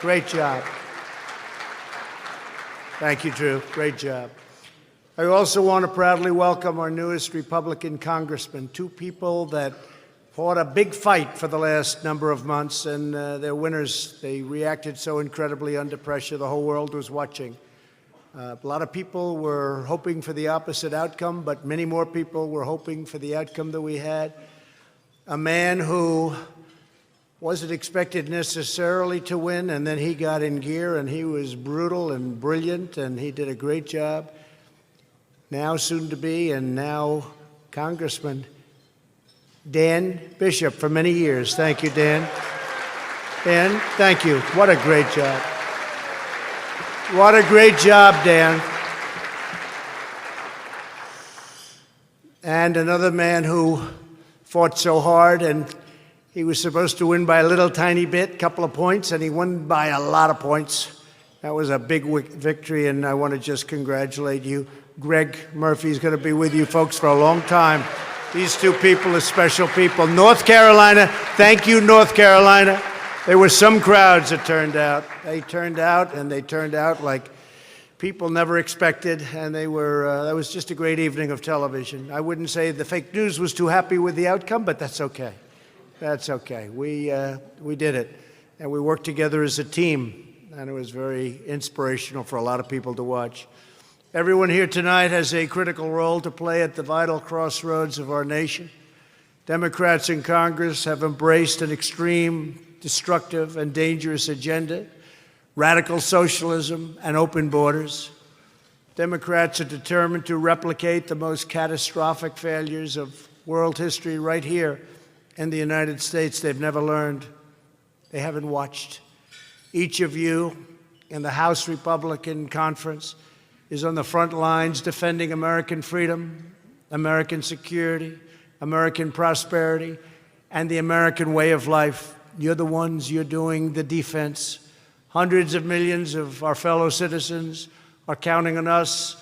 Great job. Thank you, Drew. Great job. I also want to proudly welcome our newest Republican congressman, two people that fought a big fight for the last number of months, and they're winners. They reacted so incredibly under pressure. The whole world was watching. A lot of people were hoping for the opposite outcome, but many more people were hoping for the outcome that we had. A man who wasn't expected necessarily to win, and then he got in gear, and he was brutal and brilliant, and he did a great job. Now soon to be, and now Congressman Dan Bishop for many years. Thank you, Dan. Dan, thank you. What a great job. What a great job, Dan. And another man who fought so hard, and he was supposed to win by a little tiny bit, couple of points, and he won by a lot of points. That was a big victory, and I want to just congratulate you. Greg Murphy is going to be with you folks for a long time. These two people are special people. North Carolina, thank you, North Carolina. There were some crowds that turned out. They turned out like people never expected, and that was just a great evening of television. I wouldn't say the fake news was too happy with the outcome, but that's okay. That's okay. We did it, and we worked together as a team, and it was very inspirational for a lot of people to watch. Everyone here tonight has a critical role to play at the vital crossroads of our nation. Democrats in Congress have embraced an extreme, destructive, and dangerous agenda, radical socialism and open borders. Democrats are determined to replicate the most catastrophic failures of world history right here in the United States. They've never learned. They haven't watched. Each of you in the House Republican Conference is on the front lines defending American freedom, American security, American prosperity, and the American way of life. You're the ones, you're doing the defense. Hundreds of millions of our fellow citizens are counting on us,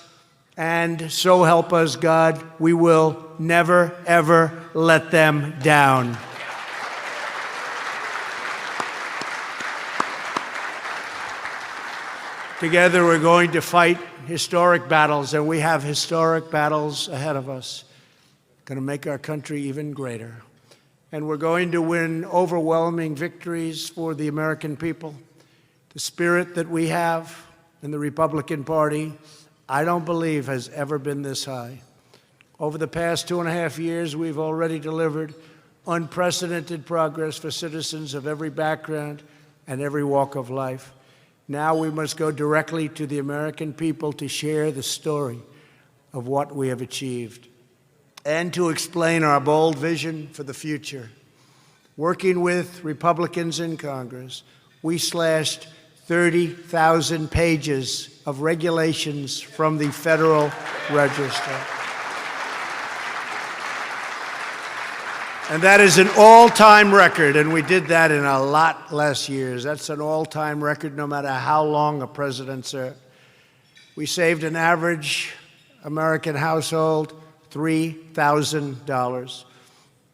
and so help us God, we will never, ever let them down. Together we're going to fight historic battles, and we have historic battles ahead of us. Going to make our country even greater. And we're going to win overwhelming victories for the American people. The spirit that we have in the Republican Party, I don't believe has ever been this high. Over the past 2.5 years, we've already delivered unprecedented progress for citizens of every background and every walk of life. Now we must go directly to the American people to share the story of what we have achieved and to explain our bold vision for the future. Working with Republicans in Congress, we slashed 30,000 pages of regulations from the Federal Register. And that is an all-time record, and we did that in a lot less years. That's an all-time record no matter how long a president served. We saved an average American household $3,000.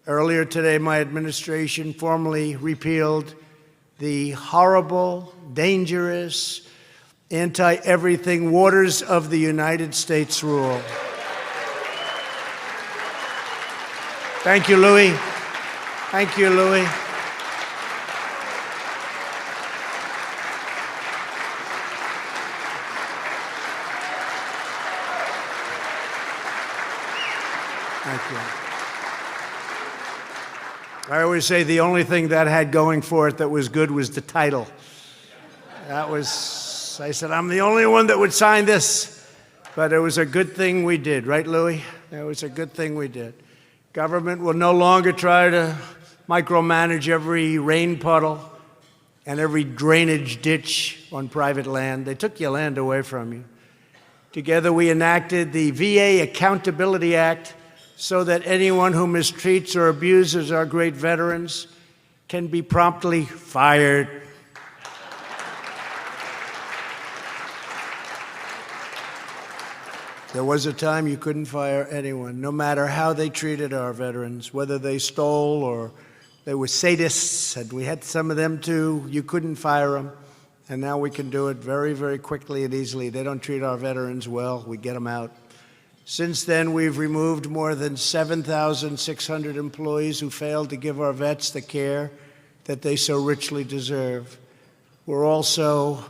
Earlier today, my administration formally repealed the horrible, dangerous, anti-everything waters of the United States rule. Thank you, Louis. Thank you, Louis. Thank you. I always say the only thing that had going for it that was good was the title. I said, I'm the only one that would sign this. But it was a good thing we did, right, Louis? It was a good thing we did. Government will no longer try to micromanage every rain puddle and every drainage ditch on private land. They took your land away from you. Together we enacted the VA Accountability Act so that anyone who mistreats or abuses our great veterans can be promptly fired. There was a time you couldn't fire anyone, no matter how they treated our veterans, whether they stole or they were sadists, and we had some of them too. You couldn't fire them. And now we can do it very, very quickly and easily. They don't treat our veterans well. We get them out. Since then, we've removed more than 7,600 employees who failed to give our vets the care that they so richly deserve. We're also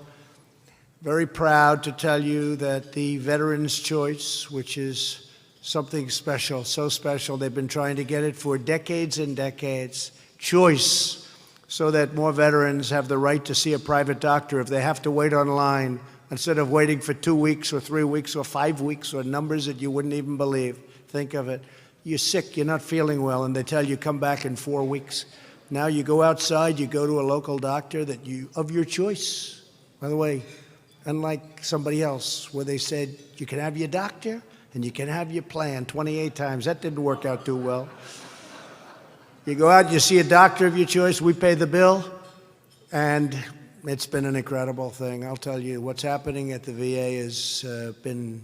very proud to tell you that the Veterans' Choice, which is something special, so special, they've been trying to get it for decades and decades, choice, so that more veterans have the right to see a private doctor if they have to wait online instead of waiting for 2 weeks or 3 weeks or 5 weeks or numbers that you wouldn't even believe. Think of it. You're sick, you're not feeling well, and they tell you come back in 4 weeks. Now you go outside, you go to a local doctor of your choice. By the way, unlike somebody else where they said you can have your doctor and you can have your plan 28 times. That didn't work out too well. You go out, you see a doctor of your choice, we pay the bill, and it's been an incredible thing. I'll tell you, what's happening at the VA has been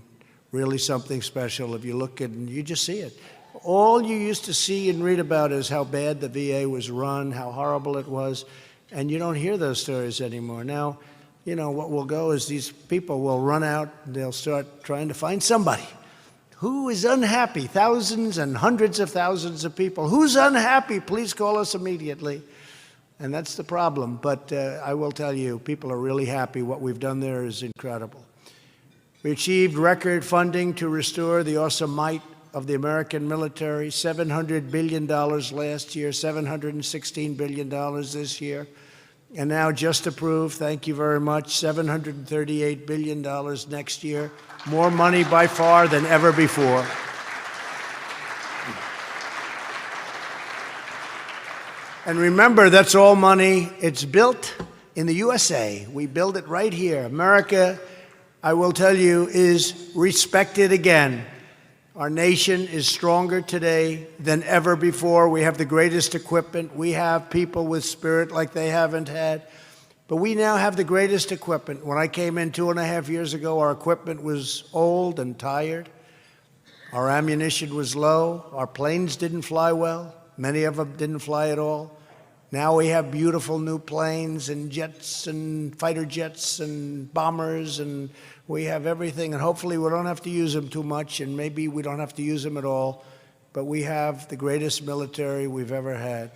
really something special. If you look and you just see it. All you used to see and read about is how bad the VA was run, how horrible it was, and you don't hear those stories anymore. Now, you know, what will go is these people will run out, and they'll start trying to find somebody who is unhappy, thousands and hundreds of thousands of people. Who's unhappy? Please call us immediately. And that's the problem. But I will tell you, people are really happy. What we've done there is incredible. We achieved record funding to restore the awesome might of the American military, $700 billion last year, $716 billion this year. And now just approved, thank you very much, $738 billion next year. More money by far than ever before. And remember, that's all money. It's built in the USA. We build it right here. America, I will tell you, is respected again. Our nation is stronger today than ever before. We have the greatest equipment. We have people with spirit like they haven't had. But we now have the greatest equipment. When I came in 2.5 years ago, our equipment was old and tired. Our ammunition was low. Our planes didn't fly well. Many of them didn't fly at all. Now we have beautiful new planes and jets and fighter jets and bombers, and we have everything. And hopefully we don't have to use them too much, and maybe we don't have to use them at all. But we have the greatest military we've ever had.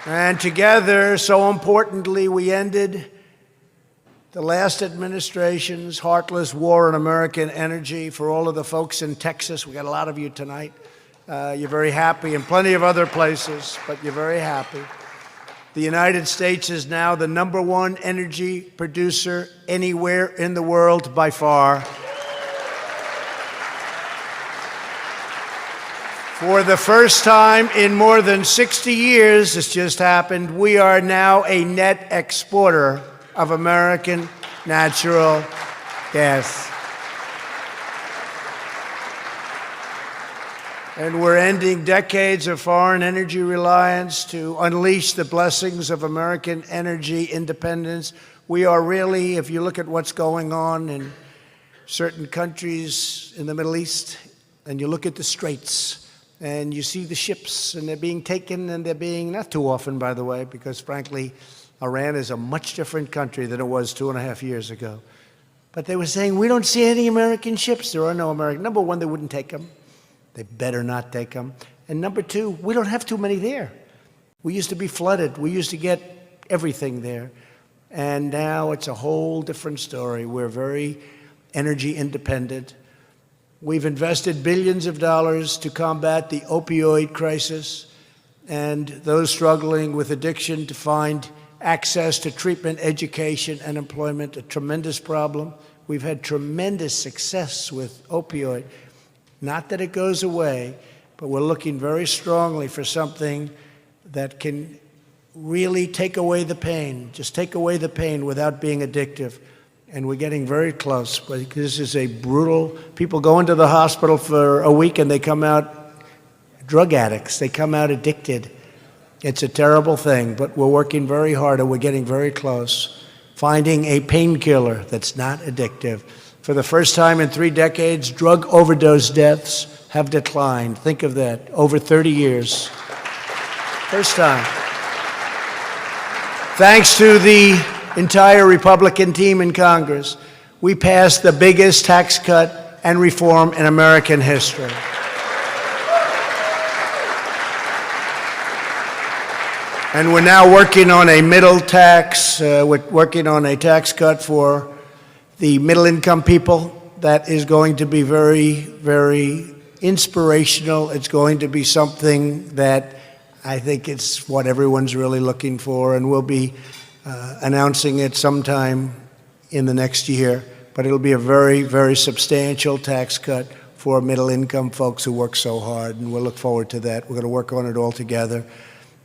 And together, so importantly, we ended the last administration's heartless war on American energy. For all of the folks in Texas, we got a lot of you tonight. You're very happy, and plenty of other places, but you're very happy. The United States is now the #1 energy producer anywhere in the world by far. For the first time in more than 60 years, this just happened, we are now a net exporter of American natural gas. And we're ending decades of foreign energy reliance to unleash the blessings of American energy independence. We are really, if you look at what's going on in certain countries in the Middle East, and you look at the straits, and you see the ships, and they're being taken, and they're being, not too often, by the way, because frankly, Iran is a much different country than it was 2.5 years ago. But they were saying, we don't see any American ships. There are no American. #1, they wouldn't take them. They better not take them. And #2, we don't have too many there. We used to be flooded. We used to get everything there. And now it's a whole different story. We're very energy independent. We've invested billions of dollars to combat the opioid crisis and those struggling with addiction to find access to treatment, education, and employment, a tremendous problem. We've had tremendous success with opioid. Not that it goes away, but we're looking very strongly for something that can really take away the pain, just take away the pain without being addictive. And we're getting very close, but this is a brutal, people go into the hospital for a week and they come out drug addicts, they come out addicted. It's a terrible thing, but we're working very hard and we're getting very close. Finding a painkiller that's not addictive. For the first time in 3 decades, drug overdose deaths have declined. Think of that, over 30 years. First time. Thanks to the entire Republican team in Congress, we passed the biggest tax cut and reform in American history. And we're now working on a middle tax, we're working on a tax cut for the middle-income people that is going to be very, very inspirational. It's going to be something that I think it's what everyone's really looking for, and we'll be announcing it sometime in the next year. But it'll be a very, very substantial tax cut for middle-income folks who work so hard, and we'll look forward to that. We're going to work on it all together.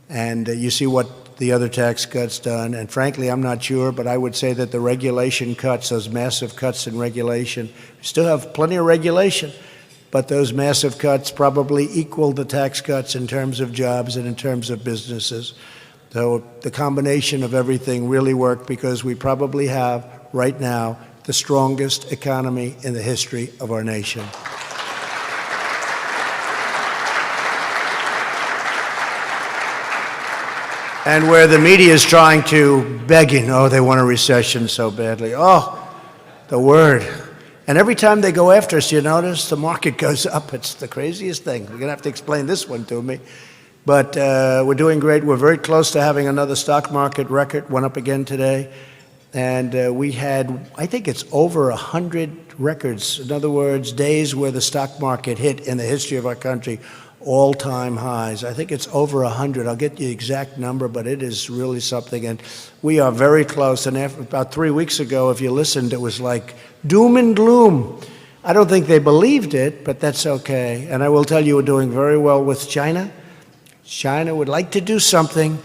And you see what the other tax cuts done. And frankly, I'm not sure, but I would say that the regulation cuts, those massive cuts in regulation, we still have plenty of regulation, but those massive cuts probably equal the tax cuts in terms of jobs and in terms of businesses. So the combination of everything really worked because we probably have, right now, the strongest economy in the history of our nation. And where the media is trying to, begging, oh, they want a recession so badly. Oh, the word. And every time they go after us, you notice, the market goes up. It's the craziest thing. You're going to have to explain this one to me. But we're doing great. We're very close to having another stock market record. Went up again today. And we had, I think it's over 100 records. In other words, days where the stock market hit in the history of our country all-time highs. I think it's over 100. I'll get you the exact number, but it is really something. And we are very close. And after, about 3 weeks ago, if you listened, it was like doom and gloom. I don't think they believed it, but that's okay. And I will tell you, we're doing very well with China. China would like to do something.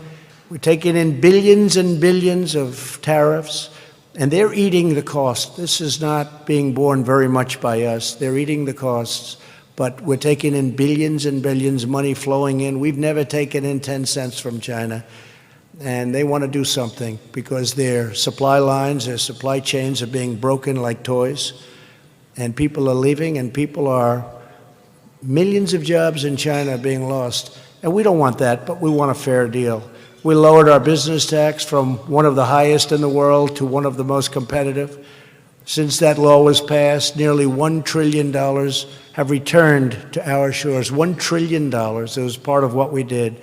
We're taking in billions and billions of tariffs, and they're eating the cost. This is not being borne very much by us. They're eating the costs. But we're taking in billions and billions, money flowing in. We've never taken in 10 cents from China. And they want to do something because their supply lines, their supply chains are being broken like toys. And people are leaving, and millions of jobs in China are being lost. And we don't want that, but we want a fair deal. We lowered our business tax from one of the highest in the world to one of the most competitive. Since that law was passed, nearly $1 trillion have returned to our shores. $1 trillion. It was part of what we did.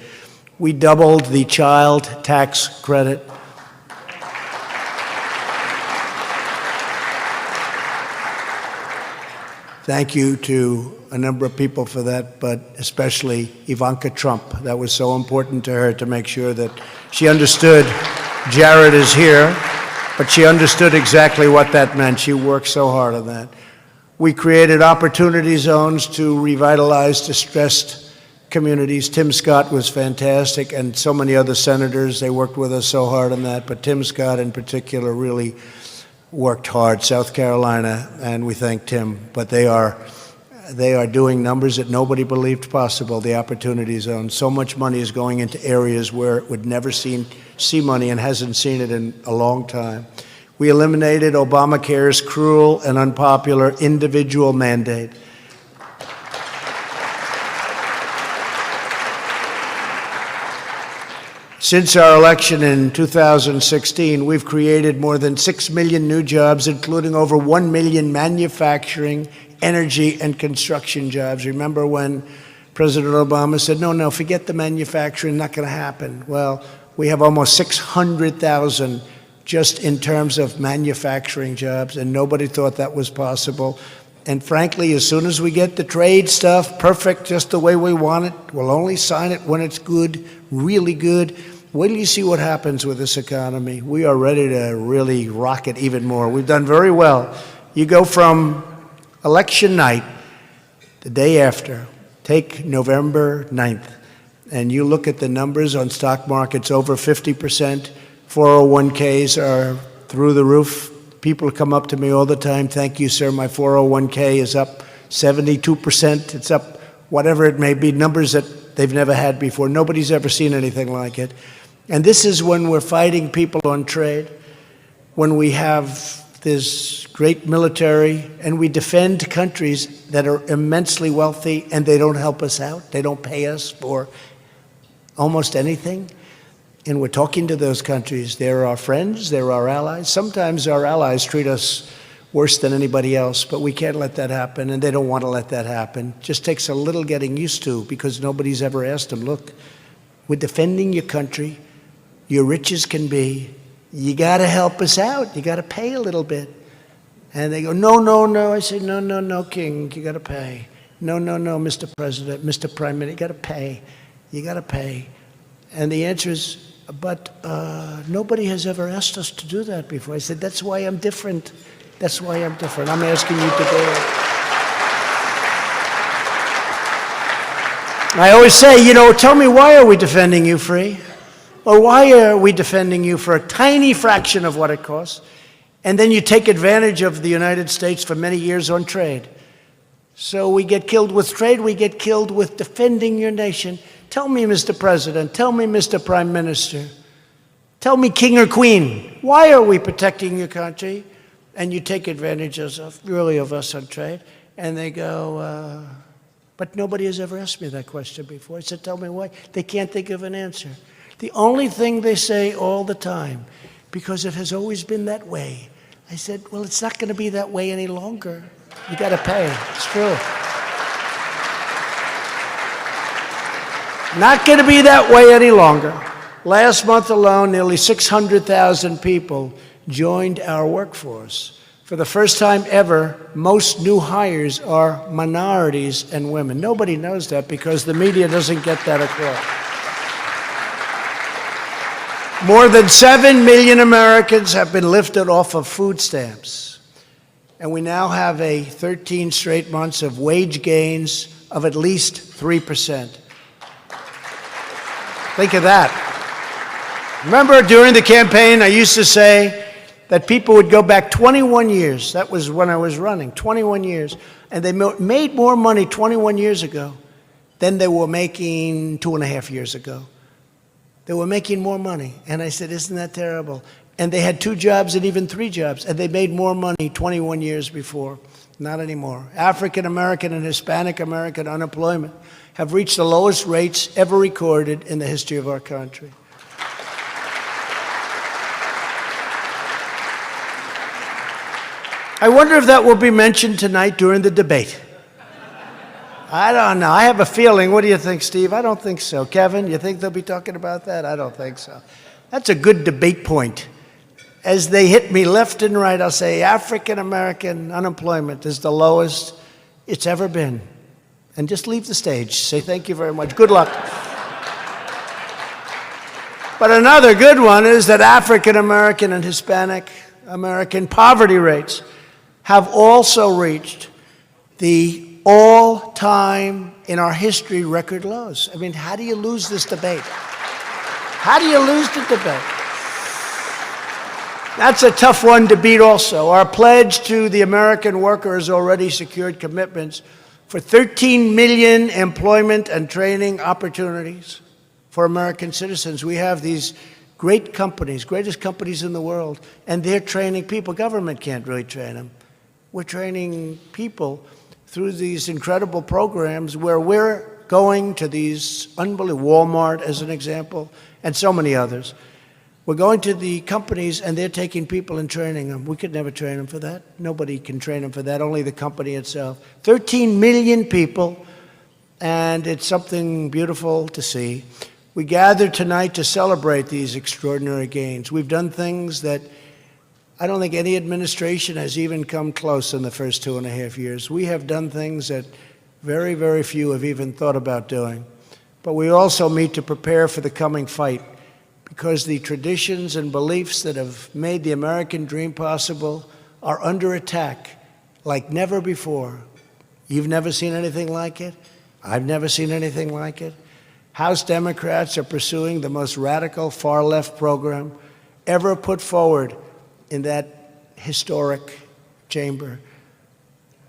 We doubled the child tax credit. Thank you to a number of people for that, but especially Ivanka Trump. That was so important to her to make sure that she understood Jared is here. But she understood exactly what that meant. She worked so hard on that. We created opportunity zones to revitalize distressed communities. Tim Scott was fantastic, and so many other senators, they worked with us so hard on that. But Tim Scott in particular really worked hard, South Carolina, and we thank Tim. But they are doing numbers that nobody believed possible, the opportunity zone. So much money is going into areas where it would never see money and hasn't seen it in a long time. We eliminated Obamacare's cruel and unpopular individual mandate. Since our election in 2016, we've created more than 6 million new jobs, including over 1 million manufacturing, energy, and construction jobs. Remember when President Obama said, no, forget the manufacturing, not going to happen. Well, we have almost 600,000 just in terms of manufacturing jobs, and nobody thought that was possible. And frankly, as soon as we get the trade stuff perfect, just the way we want it, we'll only sign it when it's good, really good. Wait till you see what happens with this economy. We are ready to really rock it even more. We've done very well. You go from election night, the day after, take November 9th, and you look at the numbers on stock markets, over 50%. 401ks are through the roof. People come up to me all the time, thank you, sir, my 401k is up 72%. It's up whatever it may be, numbers that they've never had before. Nobody's ever seen anything like it. And this is when we're fighting people on trade, when we have There's great military, and we defend countries that are immensely wealthy, and they don't help us out. They don't pay us for almost anything. And we're talking to those countries. They're our friends, they're our allies. Sometimes our allies treat us worse than anybody else, but we can't let that happen, and they don't want to let that happen. Just takes a little getting used to, because nobody's ever asked them, look, we're defending your country, you're rich as can be, you got to help us out, you got to pay a little bit. And they go, no, no, no. I say, no, no, no, King, you got to pay. No, no, no, Mr. President, Mr. Prime Minister, you got to pay. You got to pay. And the answer is, but nobody has ever asked us to do that before. I said, that's why I'm different. That's why I'm different. I'm asking you to do it. I always say, tell me, why are we defending you free? Or why are we defending you for a tiny fraction of what it costs? And then you take advantage of the United States for many years on trade. So we get killed with trade, we get killed with defending your nation. Tell me, Mr. President, tell me, Mr. Prime Minister, tell me, King or Queen, why are we protecting your country? And you take advantage of us on trade. And they go, but nobody has ever asked me that question before. I said, tell me why. They can't think of an answer. The only thing they say all the time, because it has always been that way. I said, well, it's not going to be that way any longer. You got to pay. It's true. Not going to be that way any longer. Last month alone, nearly 600,000 people joined our workforce. For the first time ever, most new hires are minorities and women. Nobody knows that because the media doesn't get that across. More than 7 million Americans have been lifted off of food stamps. And we now have 13 straight months of wage gains of at least 3%. Think of that. Remember during the campaign, I used to say that people would go back 21 years. That was when I was running, 21 years. And they made more money 21 years ago than they were making 2.5 years ago. They were making more money. And I said, isn't that terrible? And they had 2 jobs and even 3 jobs. And they made more money 21 years before. Not anymore. African American and Hispanic American unemployment have reached the lowest rates ever recorded in the history of our country. I wonder if that will be mentioned tonight during the debate. I don't know. I have a feeling. What do you think, Steve? I don't think so. Kevin, you think they'll be talking about that? I don't think so. That's a good debate point. As they hit me left and right, I'll say African American unemployment is the lowest it's ever been. And just leave the stage. Say thank you very much. Good luck. But another good one is that African American and Hispanic American poverty rates have also reached the all-time, in our history, record lows. I mean, how do you lose this debate? How do you lose the debate? That's a tough one to beat also. Our pledge to the American worker has already secured commitments for 13 million employment and training opportunities for American citizens. We have these great companies, greatest companies in the world, and they're training people. Government can't really train them. We're training people through these incredible programs where we're going to these unbelievable, Walmart as an example, and so many others. We're going to the companies and they're taking people and training them. We could never train them for that. Nobody can train them for that, only the company itself. 13 million people, and it's something beautiful to see. We gather tonight to celebrate these extraordinary gains. We've done things that I don't think any administration has even come close in the first 2.5 years. We have done things that very, very few have even thought about doing. But we also meet to prepare for the coming fight, because the traditions and beliefs that have made the American dream possible are under attack like never before. You've never seen anything like it. I've never seen anything like it. House Democrats are pursuing the most radical far-left program ever put forward in that historic chamber.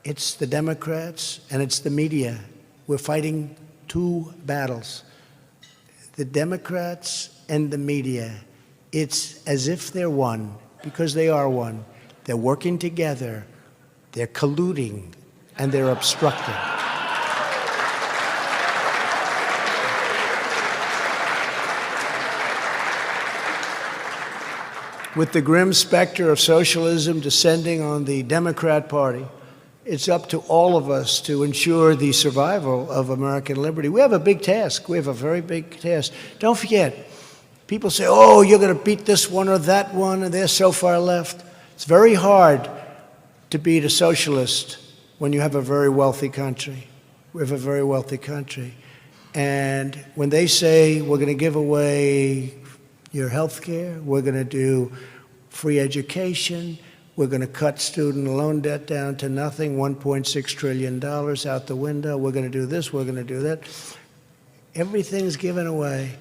It's the Democrats and it's the media. We're fighting 2 battles. The Democrats and the media. It's as if they're one, because they are one. They're working together, they're colluding, and they're obstructing. With the grim specter of socialism descending on the Democrat Party, it's up to all of us to ensure the survival of American liberty. We have a big task. We have a very big task. Don't forget, people say, oh, you're going to beat this one or that one, and they're so far left. It's very hard to beat a socialist when you have a very wealthy country. We have a very wealthy country. And when they say, we're going to give away your health care, we're going to do free education, we're going to cut student loan debt down to nothing, $1.6 trillion out the window, we're going to do this, we're going to do that. Everything's given away.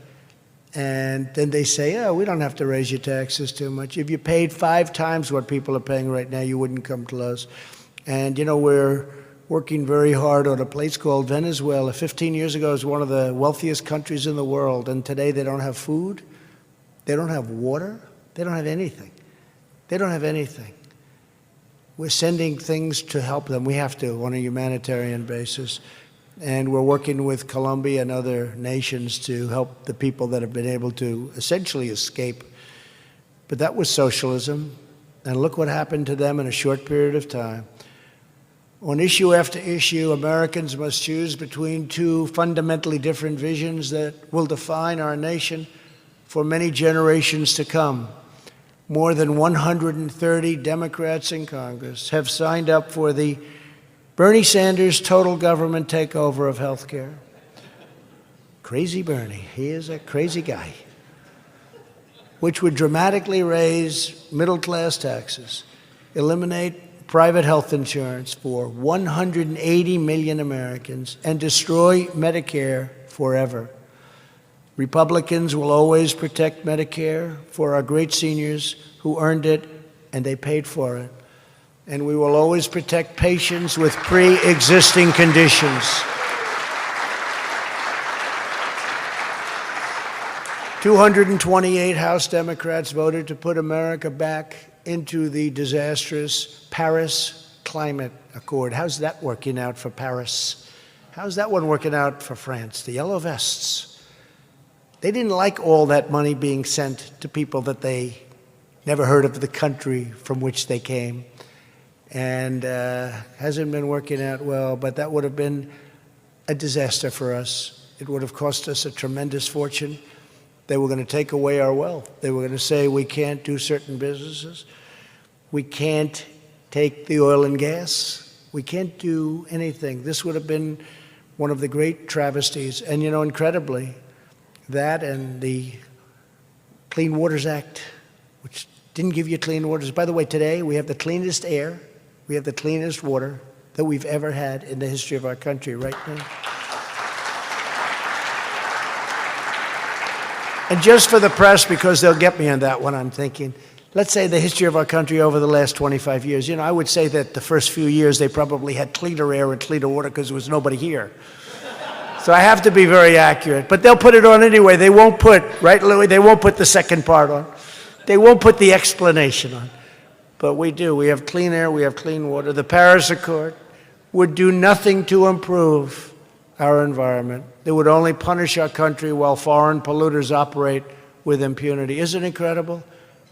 And then they say, oh, we don't have to raise your taxes too much. If you paid 5 times what people are paying right now, you wouldn't come close. And, you know, we're working very hard on a place called Venezuela. 15 years ago, it was one of the wealthiest countries in the world. And today they don't have food. They don't have water. They don't have anything. They don't have anything. We're sending things to help them. We have to on a humanitarian basis. And we're working with Colombia and other nations to help the people that have been able to essentially escape. But that was socialism. And look what happened to them in a short period of time. On issue after issue, Americans must choose between 2 fundamentally different visions that will define our nation for many generations to come. More than 130 Democrats in Congress have signed up for the Bernie Sanders total government takeover of health care. Crazy Bernie, he is a crazy guy. Which would dramatically raise middle-class taxes, eliminate private health insurance for 180 million Americans, and destroy Medicare forever. Republicans will always protect Medicare for our great seniors who earned it and they paid for it. And we will always protect patients with pre-existing conditions. 228 House Democrats voted to put America back into the disastrous Paris Climate Accord. How's that working out for Paris? How's that one working out for France? The Yellow Vests. They didn't like all that money being sent to people that they never heard of the country from which they came. And hasn't been working out well, but that would have been a disaster for us. It would have cost us a tremendous fortune. They were going to take away our wealth. They were going to say we can't do certain businesses. We can't take the oil and gas. We can't do anything. This would have been one of the great travesties. And, you know, incredibly, that and the Clean Waters Act, which didn't give you clean waters. By the way, today we have the cleanest air, we have the cleanest water that we've ever had in the history of our country right now. And just for the press, because they'll get me on that one, I'm thinking, let's say the history of our country over the last 25 years. You know, I would say that the first few years they probably had cleaner air and cleaner water because there was nobody here. So I have to be very accurate. But they'll put it on anyway. They won't put, right, Louis? They won't put the second part on. They won't put the explanation on. But we do. We have clean air. We have clean water. The Paris Accord would do nothing to improve our environment. It would only punish our country while foreign polluters operate with impunity. Isn't it incredible?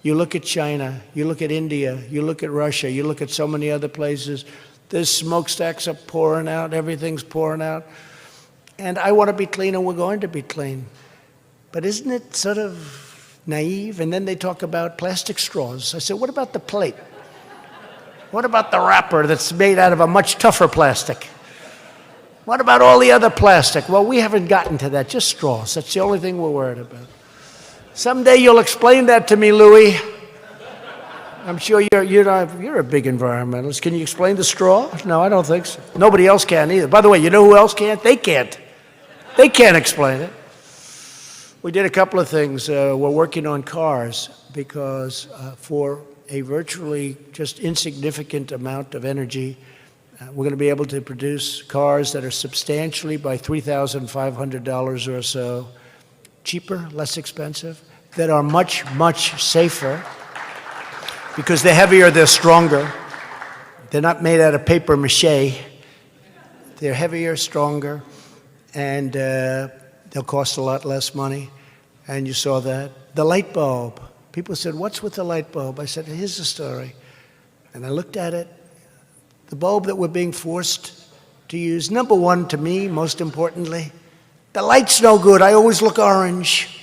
You look at China. You look at India. You look at Russia. You look at so many other places. There's smokestacks are pouring out. Everything's pouring out. And I want to be clean, and we're going to be clean. But isn't it sort of naive? And then they talk about plastic straws. I said, what about the plate? What about the wrapper that's made out of a much tougher plastic? What about all the other plastic? Well, we haven't gotten to that, just straws. That's the only thing we're worried about. Someday you'll explain that to me, Louis. I'm sure you're a big environmentalist. Can you explain the straw? No, I don't think so. Nobody else can either. By the way, you know who else can't? They can't. They can't explain it. We did a couple of things. We're working on cars because for a virtually just insignificant amount of energy, we're going to be able to produce cars that are substantially, by $3,500 or so, cheaper, less expensive, that are much, much safer. Because they're heavier, they're stronger. They're not made out of paper mache. They're heavier, stronger, and they'll cost a lot less money. And you saw that. The light bulb. People said, what's with the light bulb? I said, here's the story. And I looked at it. The bulb that we're being forced to use, number one to me, most importantly, the light's no good. I always look orange.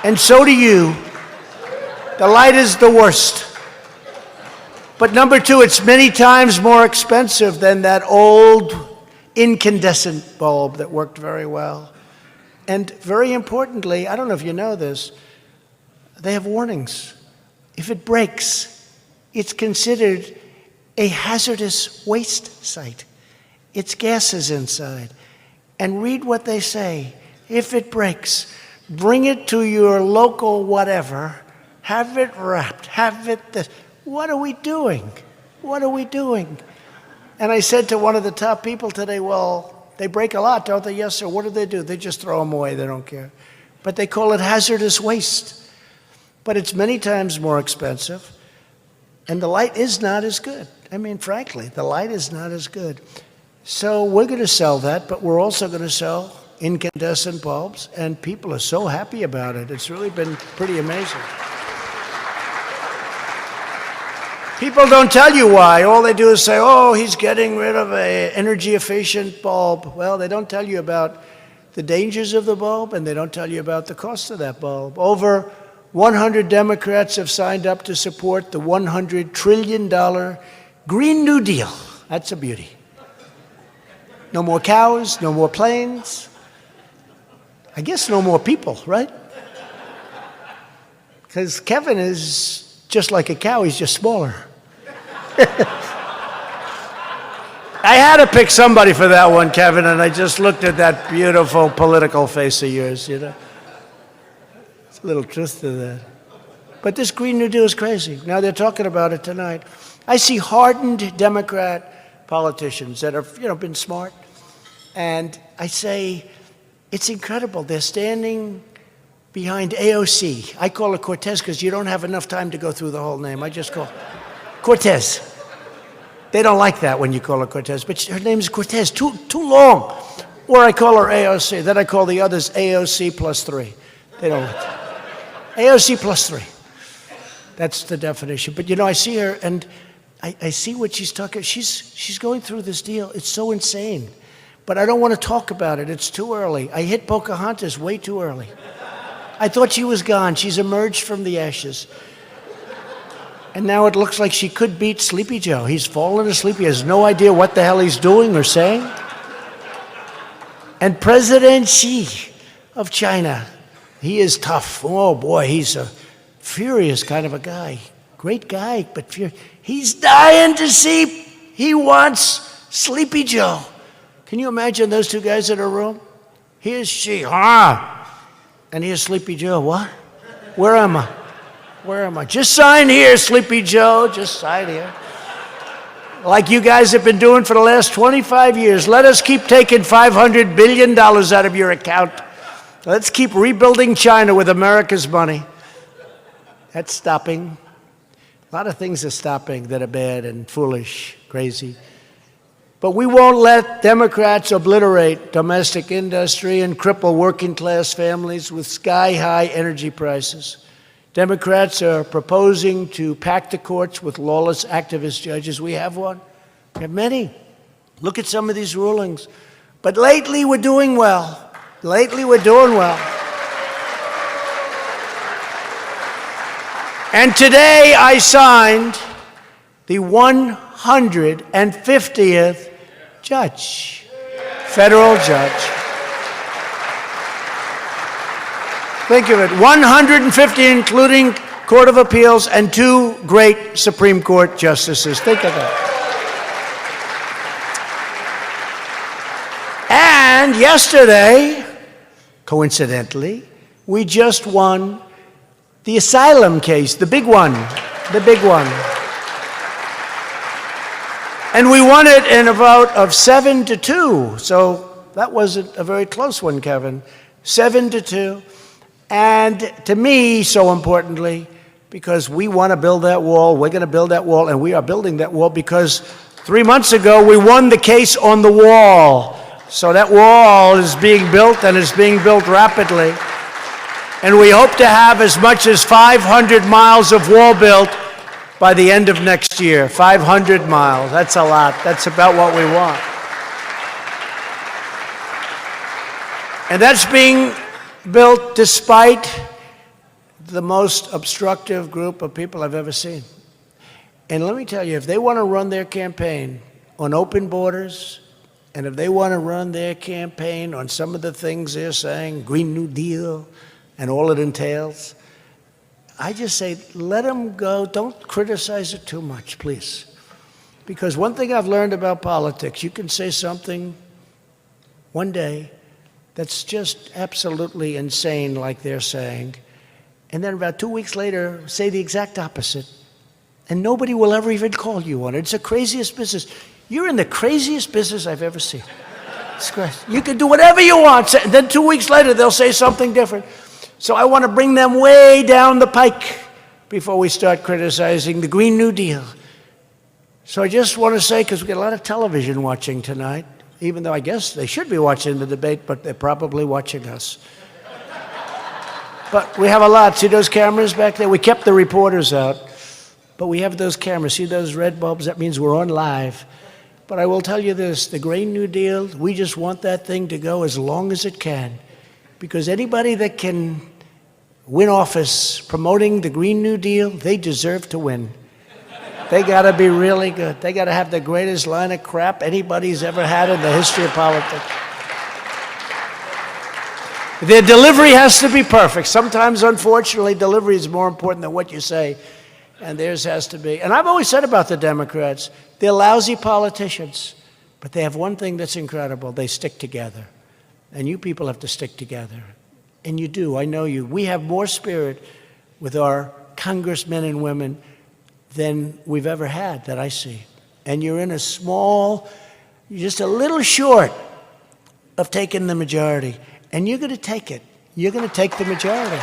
And so do you. The light is the worst. But number two, it's many times more expensive than that old incandescent bulb that worked very well. And very importantly, I don't know if you know this, they have warnings. If it breaks, it's considered a hazardous waste site. It's gases inside. And read what they say. If it breaks, bring it to your local whatever, have it wrapped, have it this. What are we doing? What are we doing? And I said to one of the top people today, well, they break a lot, don't they? Yes, sir. What do? They just throw them away. They don't care. But they call it hazardous waste. But it's many times more expensive. And the light is not as good. I mean, frankly, the light is not as good. So we're going to sell that, but we're also going to sell incandescent bulbs. And people are so happy about it. It's really been pretty amazing. People don't tell you why. All they do is say, oh, he's getting rid of an energy-efficient bulb. Well, they don't tell you about the dangers of the bulb, and they don't tell you about the cost of that bulb. Over 100 Democrats have signed up to support the $100 trillion Green New Deal. That's a beauty. No more cows, no more planes. I guess no more people, right? Because Kevin is just like a cow, he's just smaller. I had to pick somebody for that one, Kevin, and I just looked at that beautiful political face of yours, you know. There's a little truth to that. But this Green New Deal is crazy. Now they're talking about it tonight. I see hardened Democrat politicians that have, been smart, and I say, it's incredible. They're standing behind AOC. I call her Cortez because you don't have enough time to go through the whole name. I just call Cortez. They don't like that when you call her Cortez, but her name is Cortez, too long. Or I call her AOC. Then I call the others AOC plus 3. They don't like that. AOC plus 3. That's the definition. But I see her and I see what she's talking. She's going through this deal. It's so insane. But I don't want to talk about it. It's too early. I hit Pocahontas way too early. I thought she was gone. She's emerged from the ashes. And now it looks like she could beat Sleepy Joe. He's fallen asleep. He has no idea what the hell he's doing or saying. And President Xi of China, he is tough. Oh, boy, he's a furious kind of a guy. Great guy, but furious. He's dying to see. He wants Sleepy Joe. Can you imagine those two guys in a room? Here's Xi. And here's Sleepy Joe. What? Where am I? Where am I? Just sign here, Sleepy Joe. Just sign here. Like you guys have been doing for the last 25 years. Let us keep taking $500 billion out of your account. Let's keep rebuilding China with America's money. That's stopping. A lot of things are stopping that are bad and foolish, crazy. But we won't let Democrats obliterate domestic industry and cripple working-class families with sky-high energy prices. Democrats are proposing to pack the courts with lawless activist judges. We have one. We have many. Look at some of these rulings. But lately, we're doing well. Lately, we're doing well. And today, I signed the 150th judge, federal judge. Think of it, 150, including Court of Appeals and 2 great Supreme Court justices. Think of that. And yesterday, coincidentally, we just won the asylum case, the big one, the big one. And we won it in a vote of 7-2. So that wasn't a very close one, Kevin. 7-2. And to me, so importantly, because we want to build that wall, we're going to build that wall, and we are building that wall because 3 months ago we won the case on the wall. So that wall is being built, and it's being built rapidly. And we hope to have as much as 500 miles of wall built by the end of next year. 500 miles, that's a lot. That's about what we want. And that's being built despite the most obstructive group of people I've ever seen. And let me tell you, if they want to run their campaign on open borders, and if they want to run their campaign on some of the things they're saying, Green New Deal, and all it entails, I just say, let them go. Don't criticize it too much, please. Because one thing I've learned about politics, you can say something one day that's just absolutely insane, like they're saying, and then about 2 weeks later, say the exact opposite, and nobody will ever even call you on it. It's the craziest business. You're in the craziest business I've ever seen. It's crazy. You can do whatever you want, and then 2 weeks later, they'll say something different. So I want to bring them way down the pike before we start criticizing the Green New Deal. So I just want to say, because we get a lot of television watching tonight, even though I guess they should be watching the debate, but they're probably watching us. But we have a lot. See those cameras back there? We kept the reporters out, but we have those cameras. See those red bulbs? That means we're on live. But I will tell you this, the Green New Deal, we just want that thing to go as long as it can. Because anybody that can win office promoting the Green New Deal, they deserve to win. They got to be really good. They got to have the greatest line of crap anybody's ever had in the history of politics. Their delivery has to be perfect. Sometimes, unfortunately, delivery is more important than what you say, and theirs has to be. And I've always said about the Democrats, they're lousy politicians, but they have one thing that's incredible. They stick together. And you people have to stick together. And you do, I know you. We have more spirit with our congressmen and women than we've ever had, that I see. And you're in a small, you're just a little short of taking the majority. And you're going to take it. You're going to take the majority.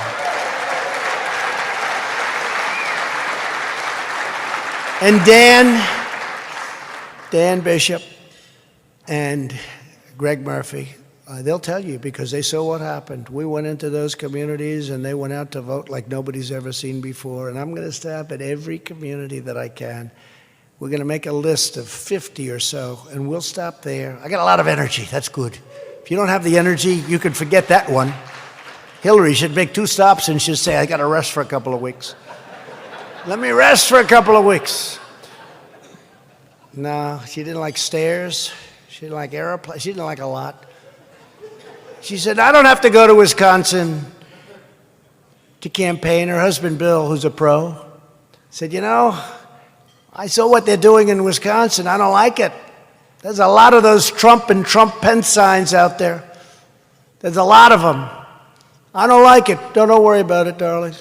And Dan Bishop and Greg Murphy, they'll tell you because they saw what happened. We went into those communities and they went out to vote like nobody's ever seen before. And I'm going to stop at every community that I can. We're going to make a list of 50 or so, and we'll stop there. I got a lot of energy. That's good. If you don't have the energy, you can forget that one. Hillary should make 2 stops and she'd say, I got to rest for a couple of weeks. Let me rest for a couple of weeks. No, she didn't like stairs. She didn't like airplanes. She didn't like a lot. She said, I don't have to go to Wisconsin to campaign. Her husband, Bill, who's a pro, said, you know, I saw what they're doing in Wisconsin. I don't like it. There's a lot of those Trump and Trump-Pence signs out there. There's a lot of them. I don't like it. Don't worry about it, darling.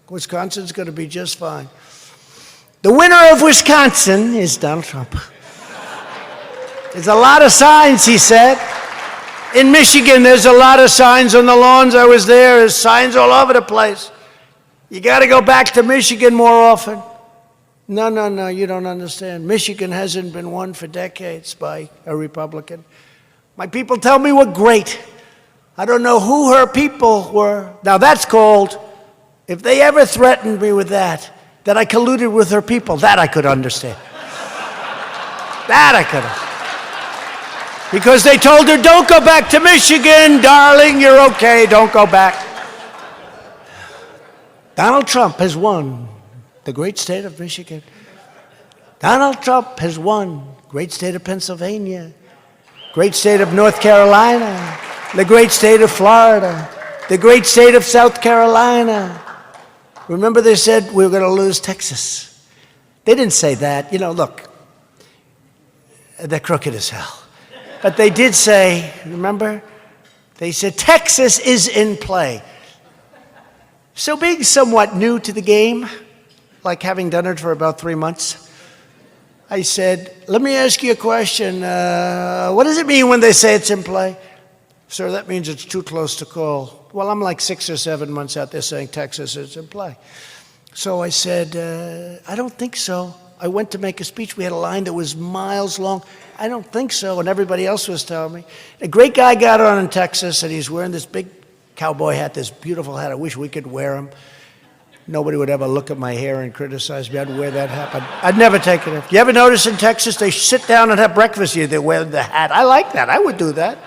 Wisconsin's going to be just fine. The winner of Wisconsin is Donald Trump. There's a lot of signs, he said. In Michigan, there's a lot of signs on the lawns. I was there. There's signs all over the place. You got to go back to Michigan more often. No, you don't understand. Michigan hasn't been won for decades by a Republican. My people tell me we're great. I don't know who her people were. Now that's called, if they ever threatened me with that I colluded with her people, that I could understand. That I could have. Because they told her, don't go back to Michigan, darling, you're okay, don't go back. Donald Trump has won the great state of Michigan. Donald Trump has won great state of Pennsylvania, great state of North Carolina, the great state of Florida, the great state of South Carolina. Remember they said we were going to lose Texas. They didn't say that. You know, look, they're crooked as hell. But they did say, remember? They said Texas is in play. So being somewhat new to the game, like having done it for about 3 months, I said, let me ask you a question. What does it mean when they say it's in play? Sir, that means it's too close to call. Well, I'm like 6 or 7 months out there saying Texas is in play. So I said, I don't think so. I went to make a speech. We had a line that was miles long. I don't think so. And everybody else was telling me. A great guy got on in Texas, and he's wearing this big cowboy hat, this beautiful hat. I wish we could wear them. Nobody would ever look at my hair and criticize me. I'd wear that hat. I'd never take it off. You ever notice in Texas, they sit down and have breakfast here. They wear the hat. I like that. I would do that.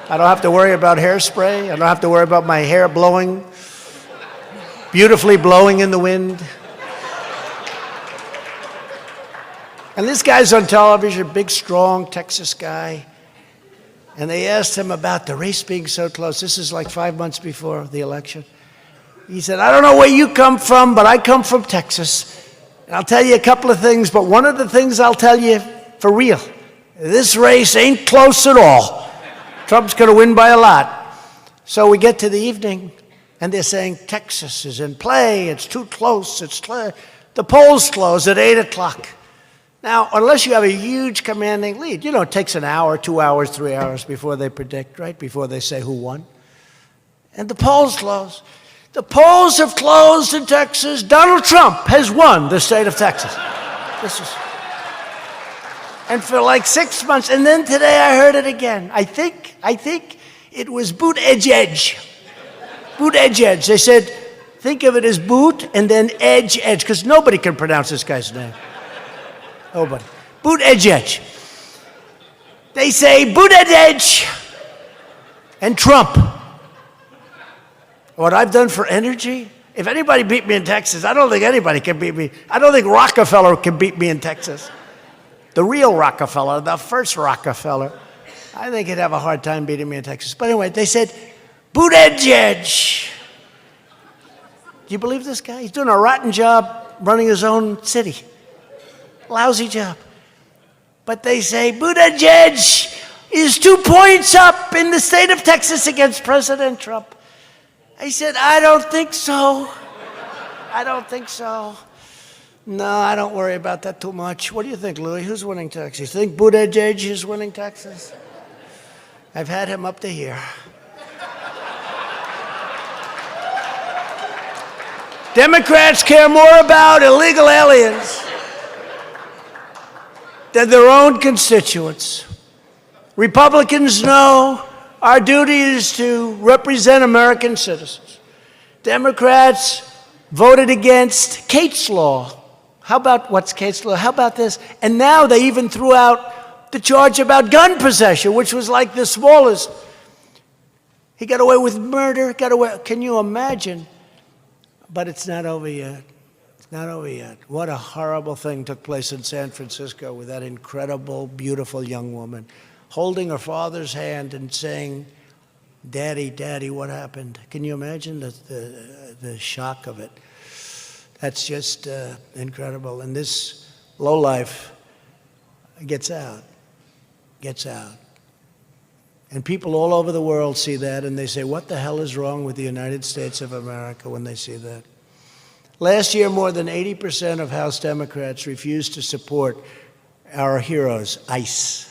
I don't have to worry about hairspray. I don't have to worry about my hair blowing, beautifully blowing in the wind. And this guy's on television, big, strong Texas guy. And they asked him about the race being so close. This is like 5 months before the election. He said, I don't know where you come from, but I come from Texas. And I'll tell you a couple of things, but one of the things I'll tell you for real, this race ain't close at all. Trump's going to win by a lot. So we get to the evening, and they're saying Texas is in play. It's too close. The polls close at 8 o'clock. Now, unless you have a huge commanding lead, it takes an hour, 2 hours, 3 hours before they predict, right? Before they say who won. And the polls close. The polls have closed in Texas. Donald Trump has won the state of Texas. And for like 6 months, and then today I heard it again. I think it was boot edge edge. Boot edge edge. They said, think of it as boot and then edge edge, because nobody can pronounce this guy's name. Nobody. Boot edge edge. They say boot edge edge and Trump. What I've done for energy, if anybody beat me in Texas, I don't think anybody can beat me. I don't think Rockefeller can beat me in Texas. The real Rockefeller, the first Rockefeller, I think he'd have a hard time beating me in Texas. But anyway, they said, boot edge edge. Do you believe this guy? He's doing a rotten job running his own city. Lousy job. But they say Buttigieg is 2 points up in the state of Texas against President Trump. I said, I don't think so. I don't think so. No, I don't worry about that too much. What do you think, Louis? Who's winning Texas? You think Buttigieg is winning Texas? I've had him up to here. Democrats care more about illegal aliens than their own constituents. Republicans know our duty is to represent American citizens. Democrats voted against Kate's Law. How about what's Kate's Law? How about this? And now they even threw out the charge about gun possession, which was like the smallest. He got away with murder, got away. Can you imagine? But it's not over yet. It's not over yet. What a horrible thing took place in San Francisco with that incredible, beautiful young woman holding her father's hand and saying, Daddy, Daddy, what happened? Can you imagine the shock of it? That's just incredible. And this lowlife gets out. And people all over the world see that, and they say, what the hell is wrong with the United States of America when they see that? Last year, more than 80% of House Democrats refused to support our heroes, ICE.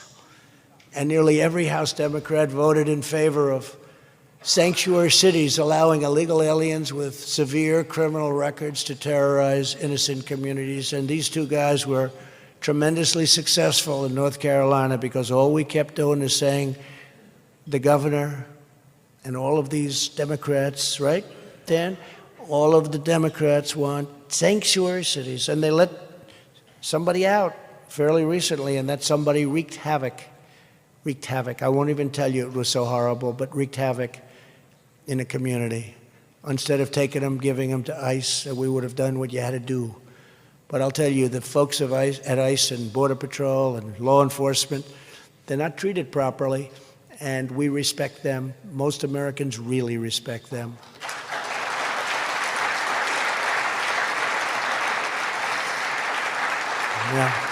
And nearly every House Democrat voted in favor of sanctuary cities allowing illegal aliens with severe criminal records to terrorize innocent communities. And these two guys were tremendously successful in North Carolina because all we kept doing is saying, the governor and all of these Democrats, right, Dan? All of the Democrats want sanctuary cities, and they let somebody out fairly recently, and that somebody wreaked havoc. I won't even tell you it was so horrible, but wreaked havoc in a community. Instead of taking them, giving them to ICE, we would have done what you had to do. But I'll tell you, the folks at ICE and Border Patrol and law enforcement, they're not treated properly, and we respect them. Most Americans really respect them. Yeah.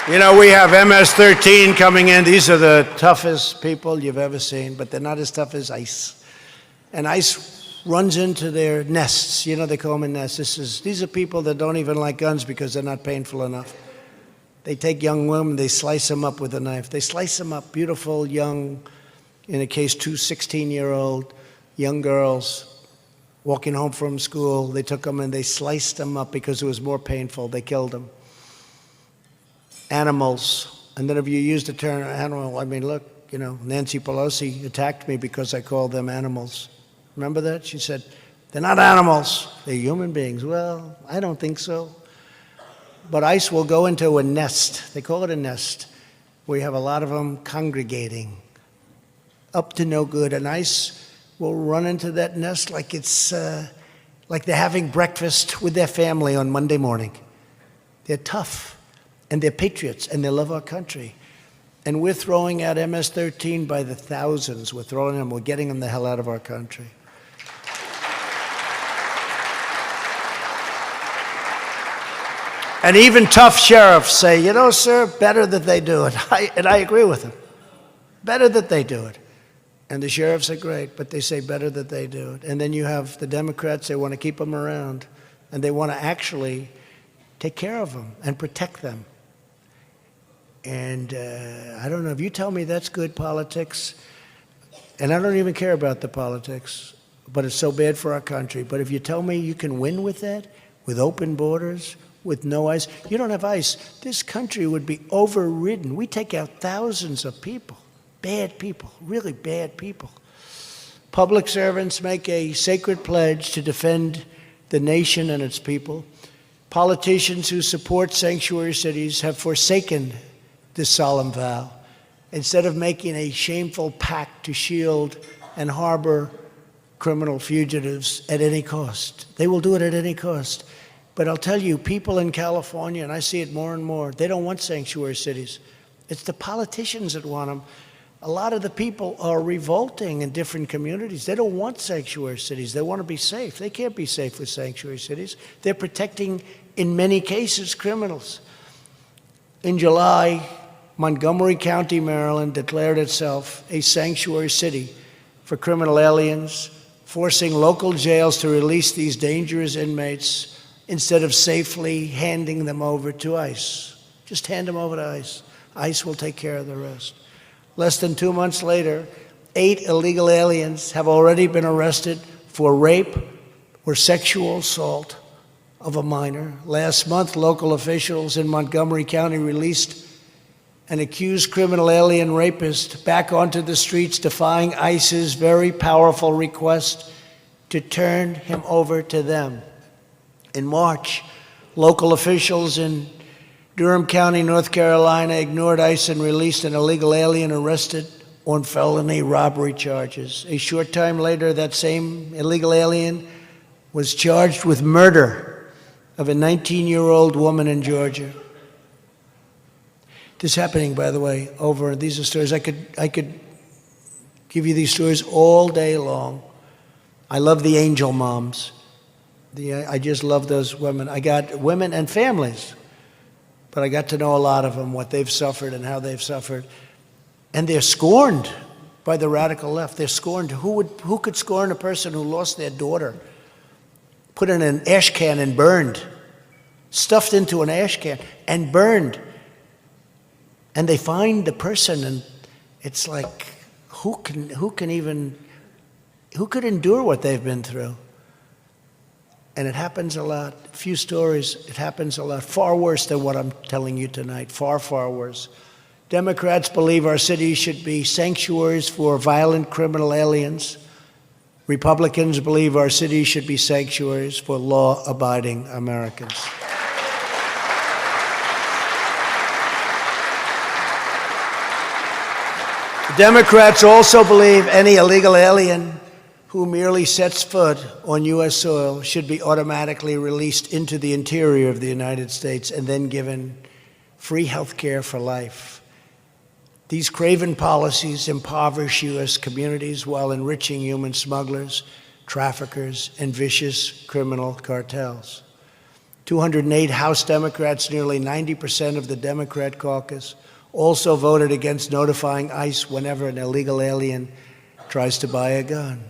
You know, we have MS-13 coming in. These are the toughest people you've ever seen, but they're not as tough as ICE. And ICE runs into their nests. You know, they call them nests. These are people that don't even like guns because they're not painful enough. They take young women, they slice them up with a knife. They slice them up, beautiful, young, in a case, 2 16-year-old young girls walking home from school. They took them and they sliced them up because it was more painful. They killed them. Animals. And then if you use the term animal, I mean, look, you know, Nancy Pelosi attacked me because I called them animals. Remember that? She said, they're not animals, they're human beings. Well, I don't think so. But ICE will go into a nest. They call it a nest. We have a lot of them congregating, up to no good. And ICE will run into that nest like it's like they're having breakfast with their family on Monday morning. They're tough. And they're patriots, and they love our country. And we're throwing out MS-13 by the thousands. We're throwing them, we're getting them the hell out of our country. And even tough sheriffs say, you know, sir, better that they do it. And I agree with them. Better that they do it. And the sheriffs are great, but they say better that they do it. And then you have the Democrats, they want to keep them around, and they want to actually take care of them and protect them. And I don't know, if you tell me that's good politics, and I don't even care about the politics, but it's so bad for our country. But if you tell me you can win with that, with open borders, with no ICE, you don't have ICE, this country would be overridden. We take out thousands of people, bad people, really bad people. Public servants make a sacred pledge to defend the nation and its people. Politicians who support sanctuary cities have forsaken this solemn vow, instead of making a shameful pact to shield and harbor criminal fugitives at any cost. They will do it at any cost. But I'll tell you, people in California, and I see it more and more, they don't want sanctuary cities. It's the politicians that want them. A lot of the people are revolting in different communities. They don't want sanctuary cities. They want to be safe. They can't be safe with sanctuary cities. They're protecting, in many cases, criminals. In July, Montgomery County, Maryland, declared itself a sanctuary city for criminal aliens, forcing local jails to release these dangerous inmates instead of safely handing them over to ICE. Just hand them over to ICE. ICE will take care of the rest. Less than 2 months later, 8 illegal aliens have already been arrested for rape or sexual assault of a minor. Last month, local officials in Montgomery County released an accused criminal alien rapist back onto the streets, defying ICE's very powerful request to turn him over to them. In March, local officials in Durham County, North Carolina, ignored ICE and released an illegal alien arrested on felony robbery charges. A short time later, that same illegal alien was charged with murder of a 19-year-old woman in Georgia. This is happening, by the way, these are stories. I could give you these stories all day long. I love the angel moms. I just love those women. I got women and families, but I got to know a lot of them, what they've suffered and how they've suffered. And they're scorned by the radical left. They're scorned. Who could scorn a person who lost their daughter, put in an ash can and burned, stuffed into an ash can and burned? And they find the person, and it's like, who could endure what they've been through? And it happens a lot. Few stories, it happens a lot. Far worse than what I'm telling you tonight. Far, far worse. Democrats believe our cities should be sanctuaries for violent criminal aliens. Republicans believe our cities should be sanctuaries for law-abiding Americans. Democrats also believe any illegal alien who merely sets foot on U.S. soil should be automatically released into the interior of the United States and then given free health care for life. These craven policies impoverish U.S. communities while enriching human smugglers, traffickers, and vicious criminal cartels. 208 House Democrats, nearly 90% of the Democrat caucus, also voted against notifying ICE whenever an illegal alien tries to buy a gun.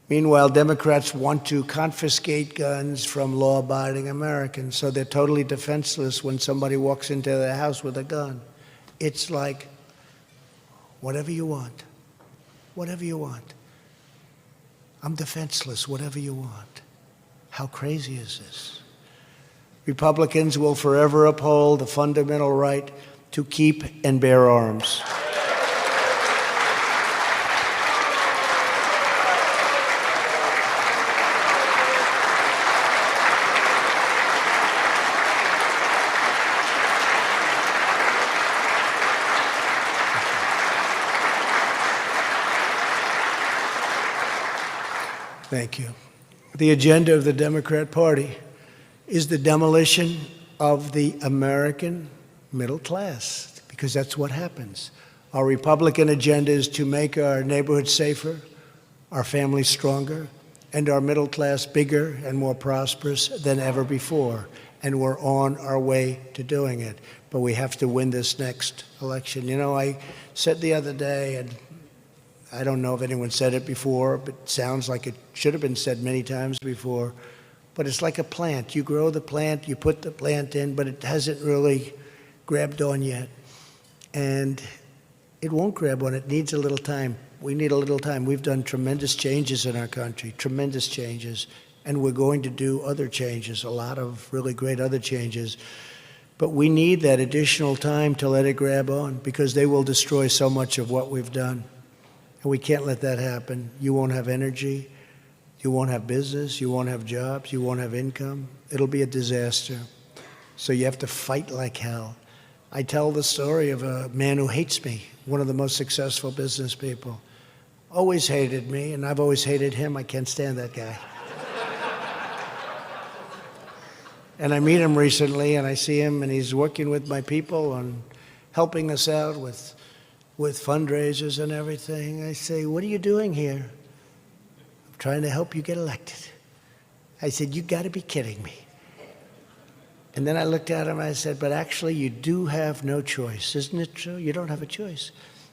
Meanwhile, Democrats want to confiscate guns from law-abiding Americans, so they're totally defenseless when somebody walks into their house with a gun. It's like, whatever you want, whatever you want. I'm defenseless, whatever you want. How crazy is this? Republicans will forever uphold the fundamental right to keep and bear arms. Thank you. The agenda of the Democrat Party is the demolition of the American middle class, because that's what happens. Our Republican agenda is to make our neighborhoods safer, our families stronger, and our middle class bigger and more prosperous than ever before. And we're on our way to doing it. But we have to win this next election. You know, I said the other day, and I don't know if anyone said it before, but it sounds like it should have been said many times before, but it's like a plant. You grow the plant, you put the plant in, but it hasn't really grabbed on yet. And it won't grab on. It needs a little time. We need a little time. We've done tremendous changes in our country, tremendous changes, and we're going to do other changes, a lot of really great other changes. But we need that additional time to let it grab on, because they will destroy so much of what we've done. And we can't let that happen. You won't have energy. You won't have business. You won't have jobs. You won't have income. It'll be a disaster. So you have to fight like hell. I tell the story of a man who hates me, one of the most successful business people. Always hated me, and I've always hated him. I can't stand that guy. And I meet him recently, and I see him, and he's working with my people on helping us out with fundraisers and everything. I say, what are you doing here? I'm trying to help you get elected. I said, you got to be kidding me. And then I looked at him and I said, but actually you do have no choice. Isn't it true? You don't have a choice.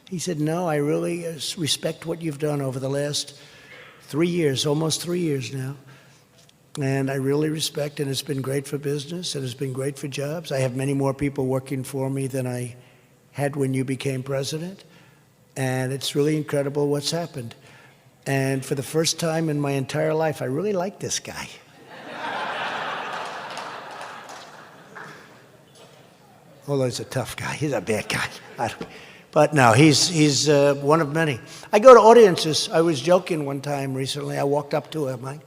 He said, no, I really respect what you've done over the last 3 years, almost 3 years now. And I really respect, and it's been great for business, and it's been great for jobs. I have many more people working for me than I had when you became president, and it's really incredible what's happened. And for the first time in my entire life, I really like this guy. Although he's a tough guy, he's a bad guy. But no, he's one of many. I go to audiences. I was joking one time recently. I walked up to him.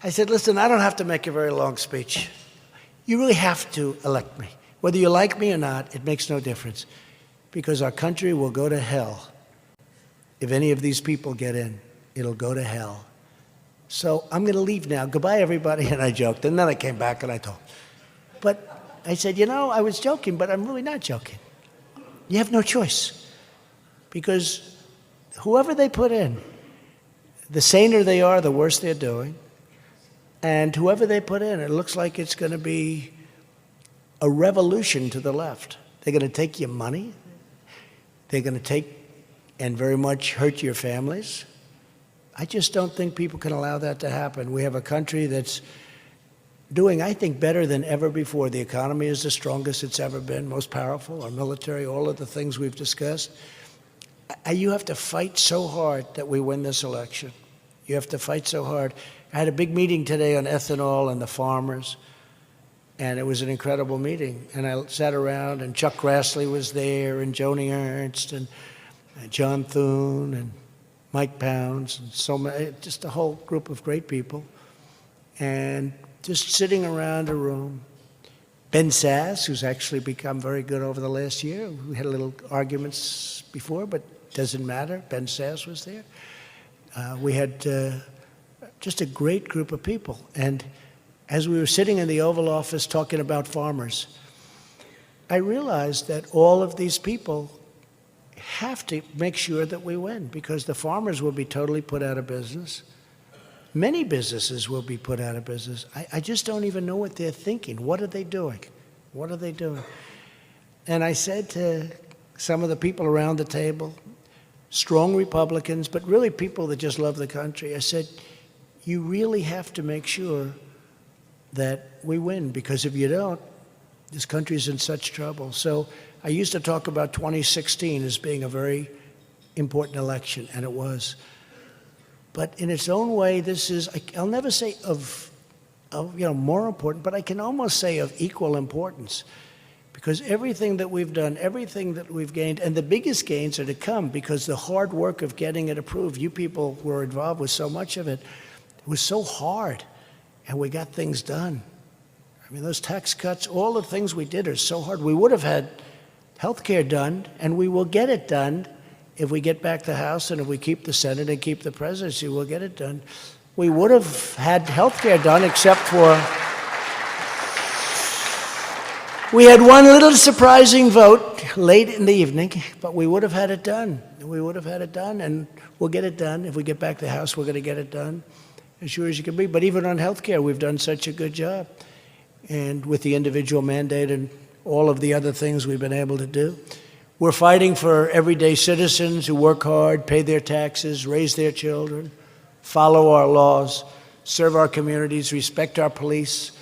I said, listen, I don't have to make a very long speech. You really have to elect me. Whether you like me or not, it makes no difference, because our country will go to hell if any of these people get in. It'll go to hell. So I'm going to leave now. Goodbye, everybody. And I joked. And then I came back and I talked. But I said, you know, I was joking, but I'm really not joking. You have no choice, because whoever they put in, the saner they are, the worse they're doing. And whoever they put in, it looks like it's going to be a revolution to the left. They're going to take your money. They're going to take and very much hurt your families. I just don't think people can allow that to happen. We have a country that's doing, I think, better than ever before. The economy is the strongest it's ever been, most powerful, our military, all of the things we've discussed. You have to fight so hard that we win this election. You have to fight so hard. I had a big meeting today on ethanol and the farmers, and it was an incredible meeting. And I sat around, and Chuck Grassley was there, and Joni Ernst, and John Thune, and Mike Pounds, and so many, just a whole group of great people. And just sitting around a room. Ben Sass, who's actually become very good over the last year. We had a little arguments before, but doesn't matter. Ben Sass was there. We had just a great group of people. And as we were sitting in the Oval Office talking about farmers, I realized that all of these people have to make sure that we win, because the farmers will be totally put out of business. Many businesses will be put out of business. I just don't even know what they're thinking. What are they doing? What are they doing? And I said to some of the people around the table, strong Republicans, but really people that just love the country, I said, you really have to make sure that we win, because if you don't, this country's in such trouble. So I used to talk about 2016 as being a very important election, and it was. But in its own way, this is, I'll never say of more important, but I can almost say of equal importance. Because everything that we've done, everything that we've gained, and the biggest gains are to come because the hard work of getting it approved, you people were involved with so much of it, it was so hard, and we got things done. I mean, those tax cuts, all the things we did are so hard. We would have had health care done, and we will get it done if we get back the House, and if we keep the Senate and keep the presidency, we'll get it done. We would have had health care done, except for we had one little surprising vote late in the evening, but we would have had it done. We would have had it done, and we'll get it done. If we get back the House, we're going to get it done, as sure as you can be. But even on health care, we've done such a good job. And with the individual mandate and all of the other things we've been able to do. We're fighting for everyday citizens who work hard, pay their taxes, raise their children, follow our laws, serve our communities, respect our police,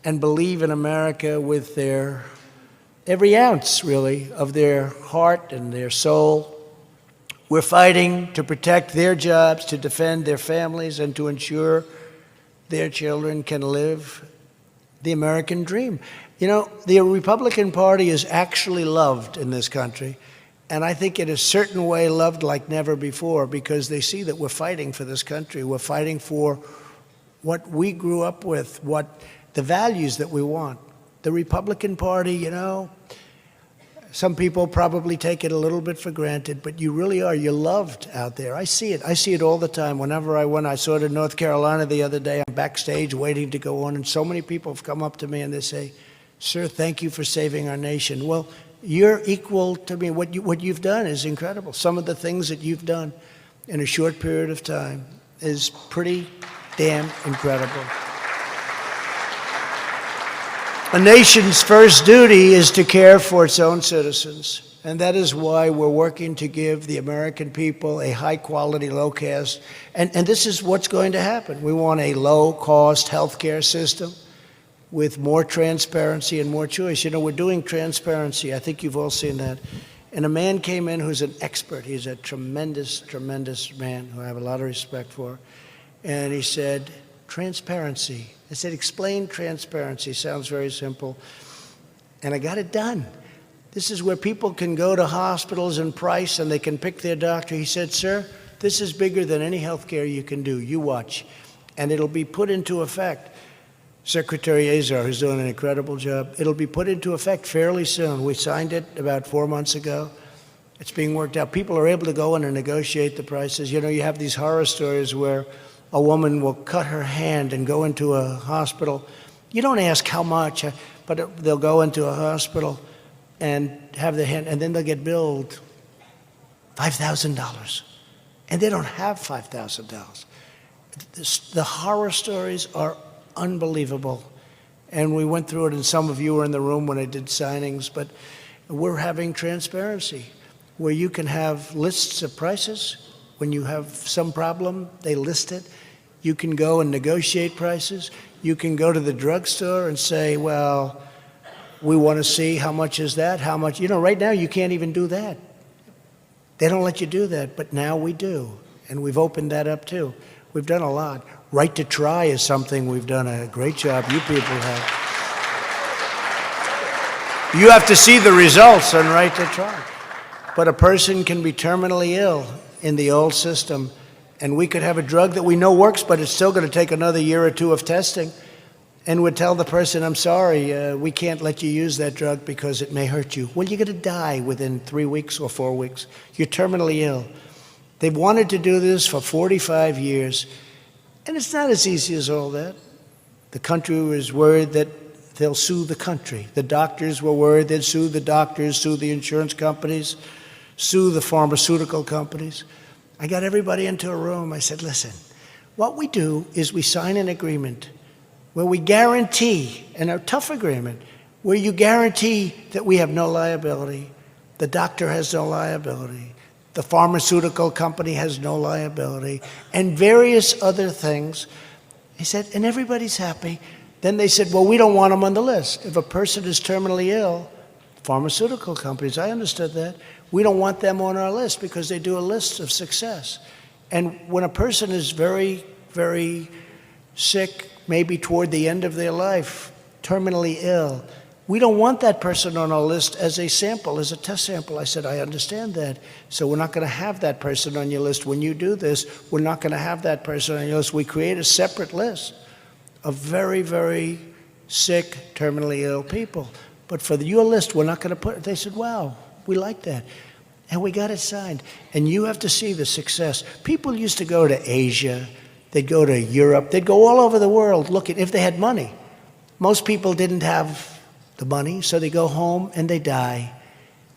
and believe in America with their every ounce, really, of their heart and their soul. We're fighting to protect their jobs, to defend their families, and to ensure their children can live the American dream. You know, the Republican Party is actually loved in this country, and I think in a certain way loved like never before, because they see that we're fighting for this country. We're fighting for what we grew up with, what the values that we want. The Republican Party, you know, some people probably take it a little bit for granted, but you really are. You're loved out there. I see it. I see it all the time. Whenever I saw it in North Carolina the other day, I'm backstage waiting to go on, and so many people have come up to me and they say, "Sir, thank you for saving our nation." Well, you're equal to me. What you've done is incredible. Some of the things that you've done in a short period of time is pretty damn incredible. A nation's first duty is to care for its own citizens, and that is why we're working to give the American people a high-quality, low-cost, and this is what's going to happen. We want a low-cost health care system with more transparency and more choice. You know, we're doing transparency. I think you've all seen that. And a man came in who's an expert. He's a tremendous, tremendous man who I have a lot of respect for. And he said, transparency. I said, explain transparency. Sounds very simple. And I got it done. This is where people can go to hospitals and price, and they can pick their doctor. He said, sir, this is bigger than any health care you can do. You watch. And it'll be put into effect. Secretary Azar, who's doing an incredible job. It'll be put into effect fairly soon. We signed it about 4 months ago. It's being worked out. People are able to go in and negotiate the prices. You know, you have these horror stories where a woman will cut her hand and go into a hospital. You don't ask how much, but they'll go into a hospital and have their hand, and then they'll get billed $5,000. And they don't have $5,000. The horror stories are unbelievable. And we went through it, and some of you were in the room when I did signings, but we're having transparency where you can have lists of prices. When you have some problem, they list it. You can go and negotiate prices. You can go to the drugstore and say, well, we want to see how much is that, how much. You know, right now you can't even do that. They don't let you do that, but now we do. And we've opened that up too. We've done a lot. Right to try is something we've done a great job. You people have. You have to see the results on right to try. But a person can be terminally ill in the old system, and we could have a drug that we know works, but it's still going to take another year or two of testing, and would tell the person, I'm sorry, we can't let you use that drug because it may hurt you. Well, you're going to die within 3 weeks or 4 weeks. You're terminally ill. They've wanted to do this for 45 years, and it's not as easy as all that. The country was worried that they'll sue the country. The doctors were worried they'd sue the doctors, sue the insurance companies, sue the pharmaceutical companies. I got everybody into a room. I said, listen, What we do is we sign an agreement where we guarantee, and a tough agreement, where you guarantee that we have no liability, the doctor has no liability, the pharmaceutical company has no liability, and various other things. He said, and everybody's happy. Then they said, well, we don't want them on the list. If a person is terminally ill, pharmaceutical companies, I understood that, we don't want them on our list because they do a list of success. And when a person is very, very sick, maybe toward the end of their life, terminally ill, we don't want that person on our list as a sample, as a test sample. I said, I understand that. So we're not going to have that person on your list. When you do this, we're not going to have that person on your list. We create a separate list of very, very sick, terminally ill people. But for your list, we're not going to put it. They said, wow, we like that. And we got it signed. And you have to see the success. People used to go to Asia. They'd go to Europe. They'd go all over the world looking, if they had money. Most people didn't have the money, so they go home and they die.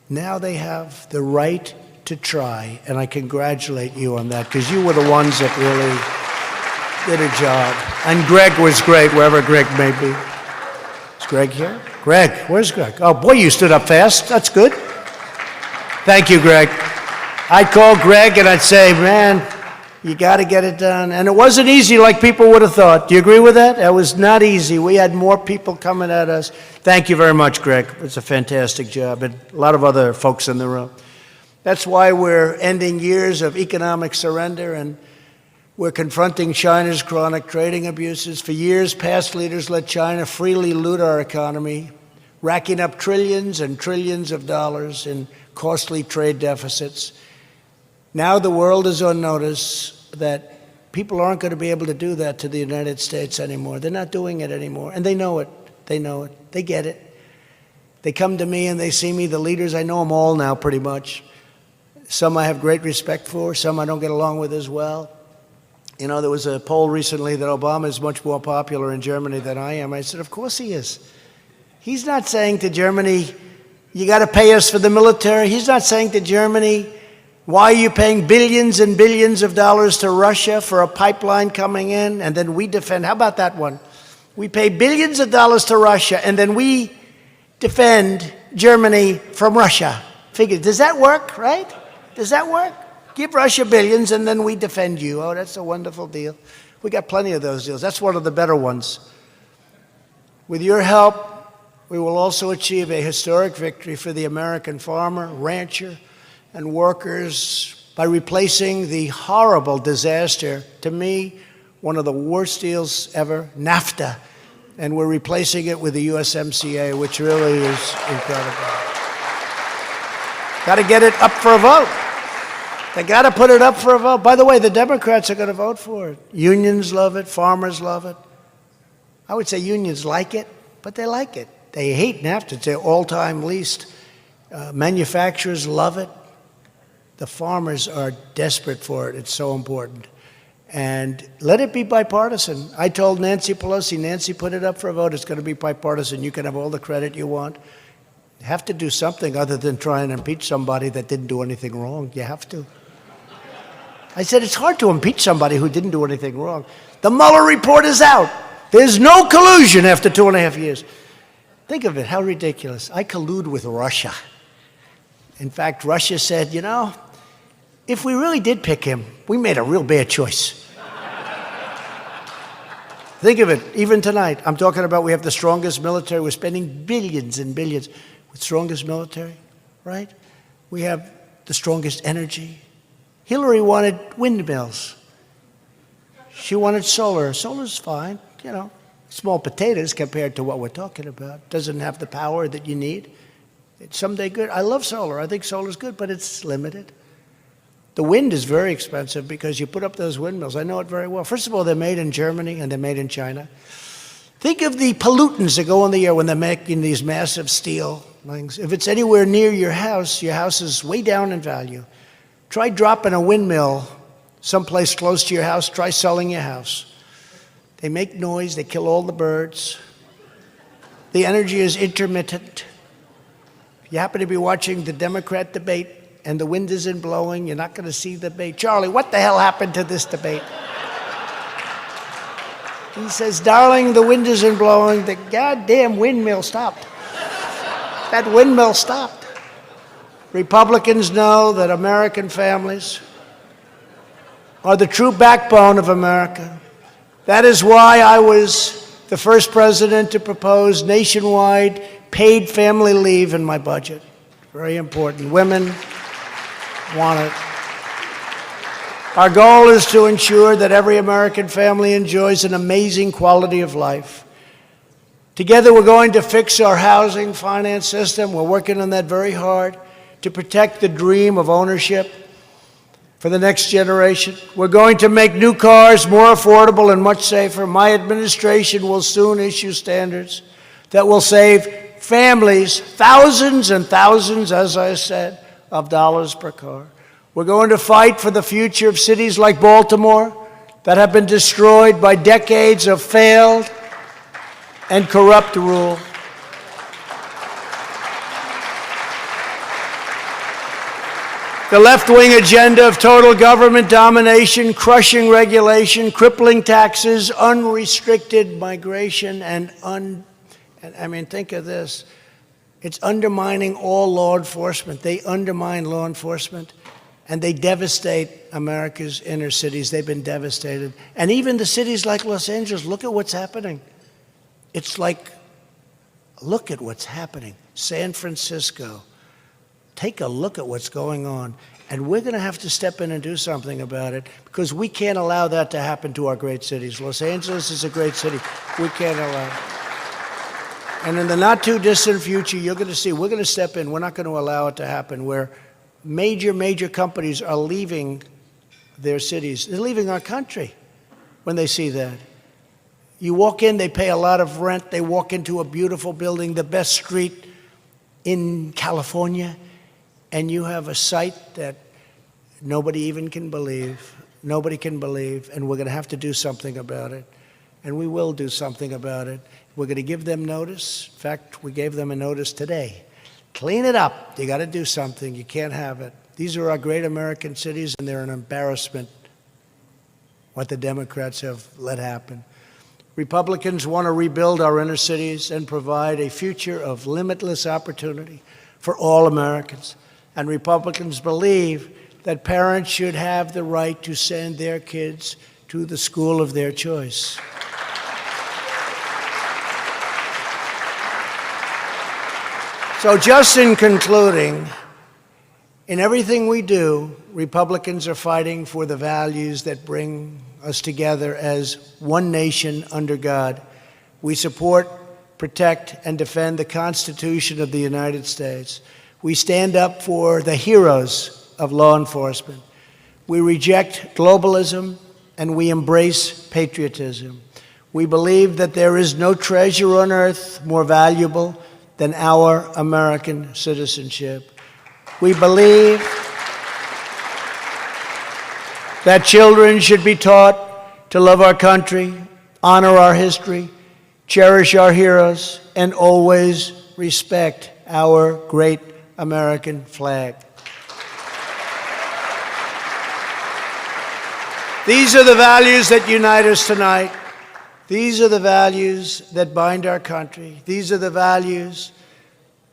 Now they have the right to try, and I congratulate you on that, because you were the ones that really did a job. And Greg was great, wherever Greg may be. Is Greg here? Greg, where's Greg? Oh, boy, you stood up fast. That's good. Thank you, Greg. I'd call Greg and I'd say, man, you got to get it done. And it wasn't easy like people would have thought. Do you agree with that? It was not easy. We had more people coming at us. Thank you very much, Greg. It's a fantastic job. And a lot of other folks in the room. That's why we're ending years of economic surrender, and we're confronting China's chronic trading abuses. For years, past leaders let China freely loot our economy, racking up trillions and trillions of dollars in costly trade deficits. Now the world is on notice that people aren't going to be able to do that to the United States anymore. They're not doing it anymore, and they know it. They know it. They get it. They come to me and they see me, the leaders. I know them all now pretty much. Some I have great respect for. Some I don't get along with as well. You know, there was a poll recently that Obama is much more popular in Germany than I am. I said, of course he is. He's not saying to Germany, you got to pay us for the military. He's not saying to Germany, why are you paying billions and billions of dollars to Russia for a pipeline coming in, and then we defend? How about that one? We pay billions of dollars to Russia, and then we defend Germany from Russia. Figure, does that work, right? Does that work? Give Russia billions, and then we defend you. Oh, that's a wonderful deal. We got plenty of those deals. That's one of the better ones. With your help, we will also achieve a historic victory for the American farmer, rancher, and workers by replacing the horrible disaster, to me, one of the worst deals ever, NAFTA. And we're replacing it with the USMCA, which really is incredible. Got to get it up for a vote. They got to put it up for a vote. By the way, the Democrats are going to vote for it. Unions love it. Farmers love it. I would say unions like it, but they like it. They hate NAFTA. It's their all-time least. Manufacturers love it. The farmers are desperate for it. It's so important. And let it be bipartisan. I told Nancy Pelosi, Nancy, put it up for a vote. It's going to be bipartisan. You can have all the credit you want. You have to do something other than try and impeach somebody that didn't do anything wrong. You have to. I said, it's hard to impeach somebody who didn't do anything wrong. The Mueller report is out. There's no collusion after 2.5 years. Think of it, how ridiculous. I collude with Russia. In fact, Russia said, you know, if we really did pick him, we made a real bad choice. Think of it, even tonight, I'm talking about we have the strongest military. We're spending billions and billions with strongest military, right? We have the strongest energy. Hillary wanted windmills. She wanted solar. Solar's fine, you know, small potatoes compared to what we're talking about. Doesn't have the power that you need. It's someday good. I love solar. I think solar's good, but it's limited. The wind is very expensive because you put up those windmills. I know it very well. First of all, they're made in Germany and they're made in China. Think of the pollutants that go in the air when they're making these massive steel things. If it's anywhere near your house is way down in value. Try dropping a windmill someplace close to your house. Try selling your house. They make noise. They kill all the birds. The energy is intermittent. If you happen to be watching the Democrat debate and the wind isn't blowing, you're not going to see the debate. Charlie, what the hell happened to this debate? He says, darling, the wind isn't blowing. The goddamn windmill stopped. That windmill stopped. Republicans know that American families are the true backbone of America. That is why I was the first president to propose nationwide paid family leave in my budget. Very important. Women want it. Our goal is to ensure that every American family enjoys an amazing quality of life. Together, we're going to fix our housing finance system. We're working on that very hard to protect the dream of ownership for the next generation. We're going to make new cars more affordable and much safer. My administration will soon issue standards that will save families thousands and thousands, as I said, of dollars per car. We're going to fight for the future of cities like Baltimore that have been destroyed by decades of failed and corrupt rule. The left-wing agenda of total government domination, crushing regulation, crippling taxes, unrestricted migration, and think of this. It's undermining all law enforcement. They undermine law enforcement, and they devastate America's inner cities. They've been devastated. And even the cities like Los Angeles, look at what's happening. It's like, look at what's happening. San Francisco. Take a look at what's going on. And we're going to have to step in and do something about it because we can't allow that to happen to our great cities. Los Angeles is a great city. We can't allow it. And in the not too distant future, you're going to see, we're going to step in. We're not going to allow it to happen where major companies are leaving their cities. They're leaving our country when they see that. You walk in, they pay a lot of rent. They walk into a beautiful building, the best street in California, and you have a site that nobody even can believe. Nobody can believe, and we're going to have to do something about it. And we will do something about it. We're going to give them notice. In fact, we gave them a notice today. Clean it up. You got to do something. You can't have it. These are our great American cities, and they're an embarrassment, what the Democrats have let happen. Republicans want to rebuild our inner cities and provide a future of limitless opportunity for all Americans. And Republicans believe that parents should have the right to send their kids to the school of their choice. So just in concluding, in everything we do, Republicans are fighting for the values that bring us together as one nation under God. We support, protect, and defend the Constitution of the United States. We stand up for the heroes of law enforcement. We reject globalism, and we embrace patriotism. We believe that there is no treasure on earth more valuable than our American citizenship. We believe that children should be taught to love our country, honor our history, cherish our heroes, and always respect our great American flag. These are the values that unite us tonight. These are the values that bind our country. These are the values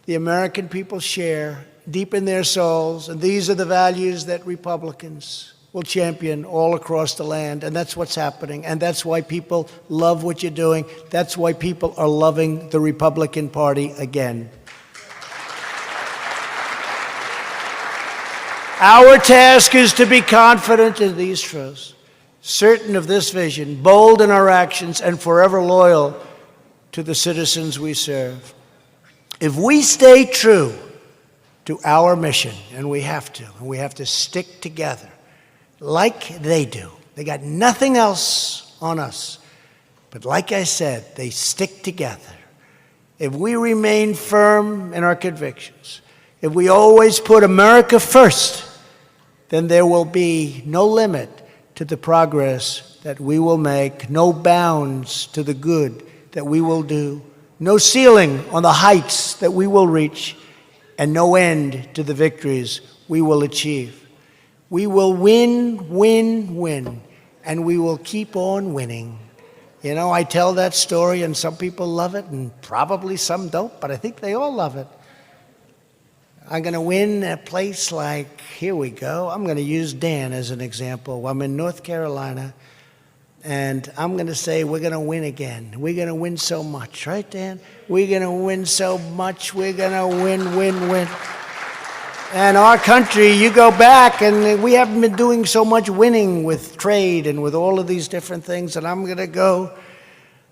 the American people share deep in their souls, and these are the values that Republicans will champion all across the land, and that's what's happening, and that's why people love what you're doing. That's why people are loving the Republican Party again. Our task is to be confident in these truths, certain of this vision, bold in our actions, and forever loyal to the citizens we serve. If we stay true to our mission, and we have to stick together like they do. They got nothing else on us. But like I said, they stick together. If we remain firm in our convictions, if we always put America first, then there will be no limit to the progress that we will make, no bounds to the good that we will do, no ceiling on the heights that we will reach, and no end to the victories we will achieve. We will win, win, win, and we will keep on winning. You know, I tell that story, and some people love it, and probably some don't, but I think they all love it. I'm going to win a place like, here we go. I'm going to use Dan as an example. I'm in North Carolina, and I'm going to say we're going to win again. We're going to win so much, right, Dan? We're going to win so much. We're going to win, win, win. And our country, you go back, and we haven't been doing so much winning with trade and with all of these different things. And I'm going to go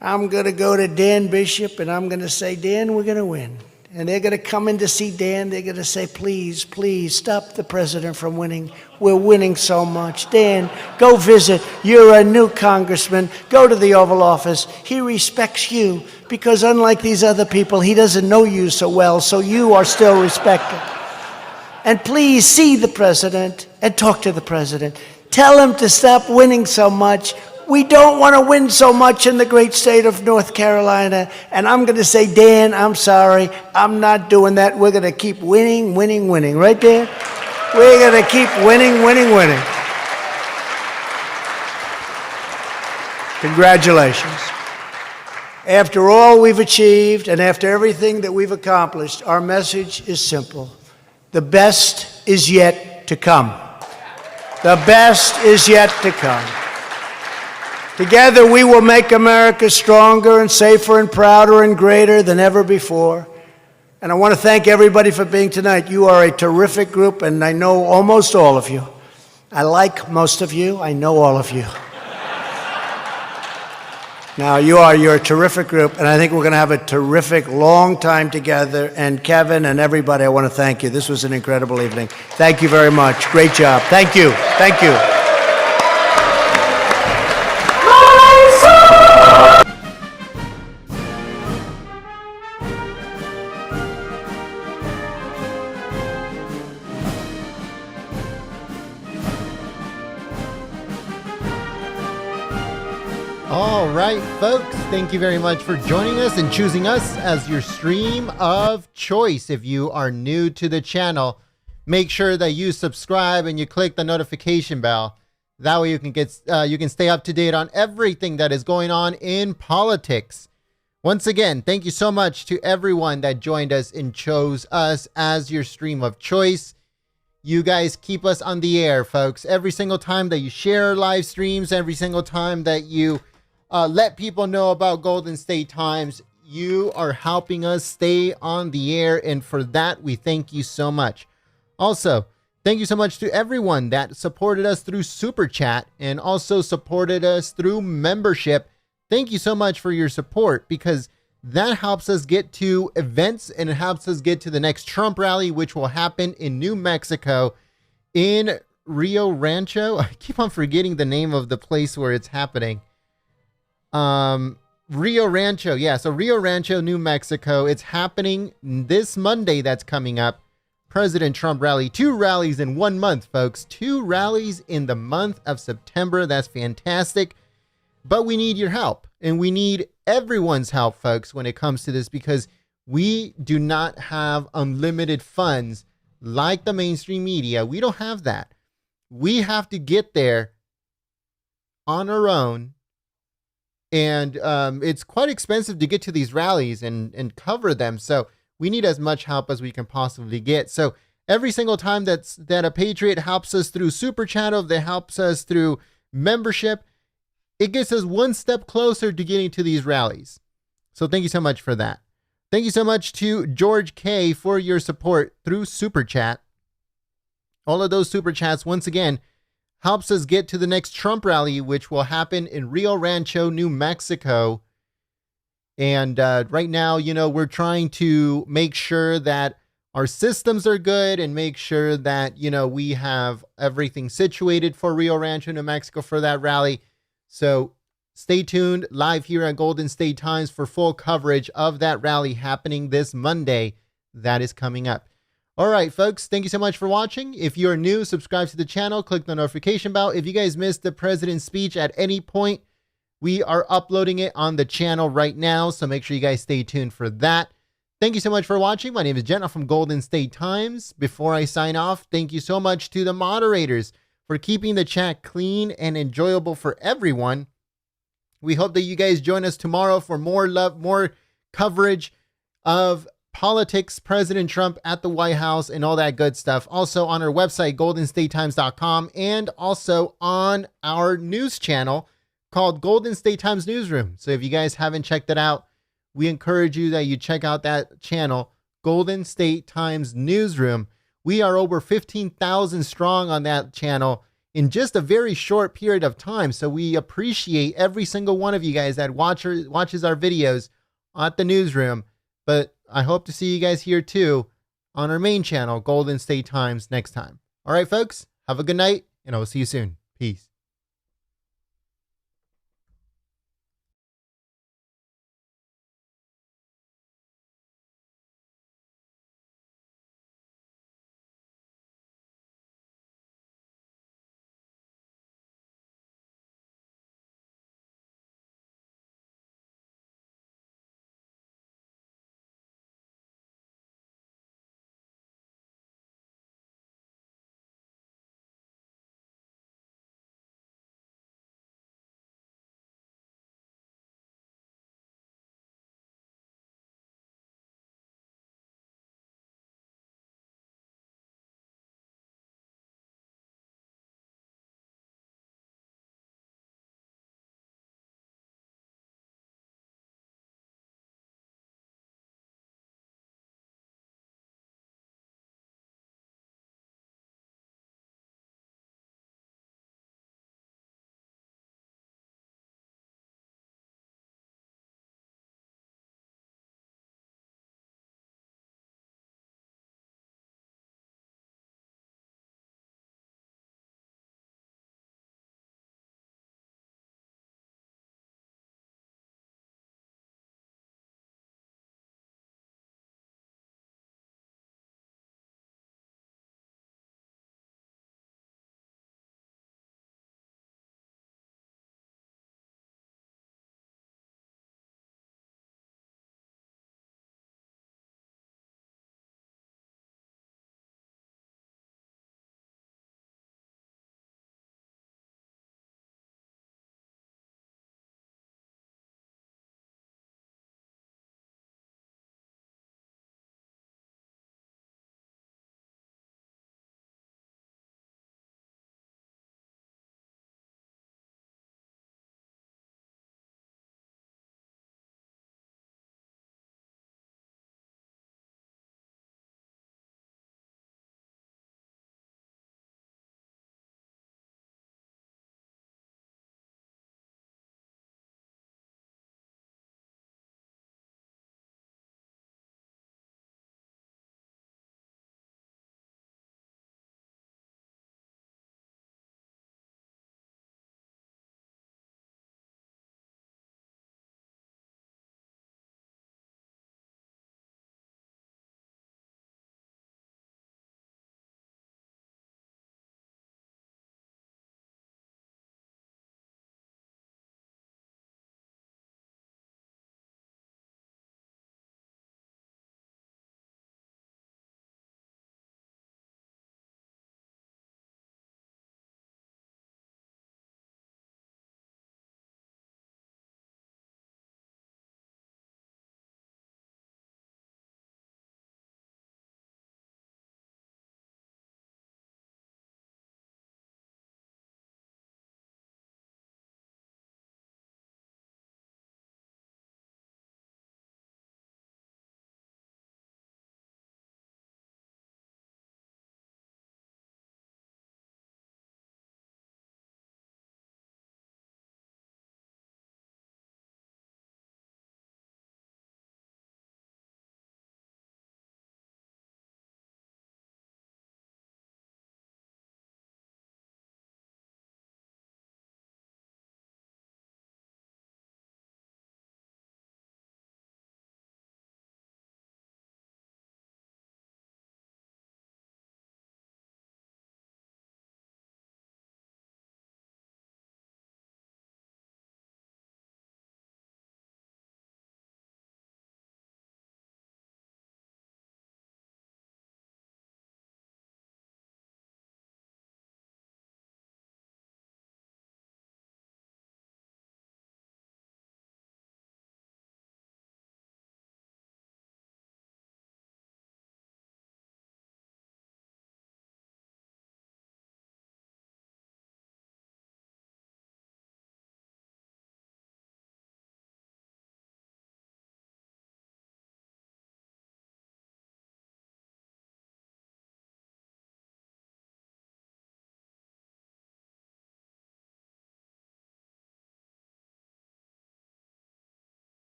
to Dan Bishop, and I'm going to say, Dan, we're going to win. And they're going to come in to see Dan. They're going to say, please, please stop the president from winning. We're winning so much. Dan, go visit. You're a new congressman. Go to the Oval Office. He respects you because unlike these other people, he doesn't know you so well, so you are still respected. And please see the president and talk to the president. Tell him to stop winning so much. We don't want to win so much in the great state of North Carolina. And I'm going to say, Dan, I'm sorry. I'm not doing that. We're going to keep winning, winning, winning. Right, Dan? We're going to keep winning, winning, winning. Congratulations. After all we've achieved and after everything that we've accomplished, our message is simple. The best is yet to come. The best is yet to come. Together, we will make America stronger and safer and prouder and greater than ever before. And I want to thank everybody for being tonight. You are a terrific group, and I know almost all of you. I like most of you. I know all of you. Now, you're a terrific group, and I think we're going to have a terrific long time together. And Kevin and everybody, I want to thank you. This was an incredible evening. Thank you very much. Great job. Thank you. Thank you. All right, folks, thank you very much for joining us and choosing us as your stream of choice. If you are new to the channel, make sure that you subscribe and you click the notification bell. That way you can stay up to date on everything that is going on in politics. Once again, thank you so much to everyone that joined us and chose us as your stream of choice. You guys keep us on the air, folks. Every single time that you share live streams, every single time that you let people know about Golden State Times, you are helping us stay on the air, and for that, we thank you so much. Also, thank you so much to everyone that supported us through Super Chat and also supported us through membership. Thank you so much for your support, because that helps us get to events and it helps us get to the next Trump rally, which will happen in New Mexico in Rio Rancho. I keep on forgetting the name of the place where it's happening. Rio Rancho. Yeah. So Rio Rancho, New Mexico. It's happening this Monday. That's coming up. President Trump rally. 2 rallies in 1 month, folks. 2 rallies in the month of September. That's fantastic. But we need your help, and we need everyone's help, folks, when it comes to this, because we do not have unlimited funds like the mainstream media. We don't have that. We have to get there on our own. And it's quite expensive to get to these rallies and cover them. So we need as much help as we can possibly get. So every single time that a Patriot helps us through Super Chat, that helps us through membership, it gets us one step closer to getting to these rallies. So thank you so much for that. Thank you so much to George K for your support through Super Chat. All of those Super Chats, once again, helps us get to the next Trump rally, which will happen in Rio Rancho, New Mexico. And right now, we're trying to make sure that our systems are good and make sure that, we have everything situated for Rio Rancho, New Mexico for that rally. So stay tuned live here at Golden State Times for full coverage of that rally happening this Monday that is coming up. All right, folks, thank you so much for watching. If you're new, subscribe to the channel, click the notification bell. If you guys missed the president's speech at any point, we are uploading it on the channel right now, so make sure you guys stay tuned for that. Thank you so much for watching. My name is Jenna from Golden State Times. Before I sign off, thank you so much to the moderators for keeping the chat clean and enjoyable for everyone. We hope that you guys join us tomorrow for more love, more coverage of politics, President Trump at the White House, and all that good stuff. Also on our website, goldenstatetimes.com, and also on our news channel called Golden State Times Newsroom. So if you guys haven't checked it out, we encourage you that you check out that channel, Golden State Times Newsroom. We are over 15,000 strong on that channel in just a very short period of time. So we appreciate every single one of you guys that watches our videos at the newsroom. But I hope to see you guys here too on our main channel, Golden State Times, next time. All right, folks, have a good night, and I will see you soon. Peace.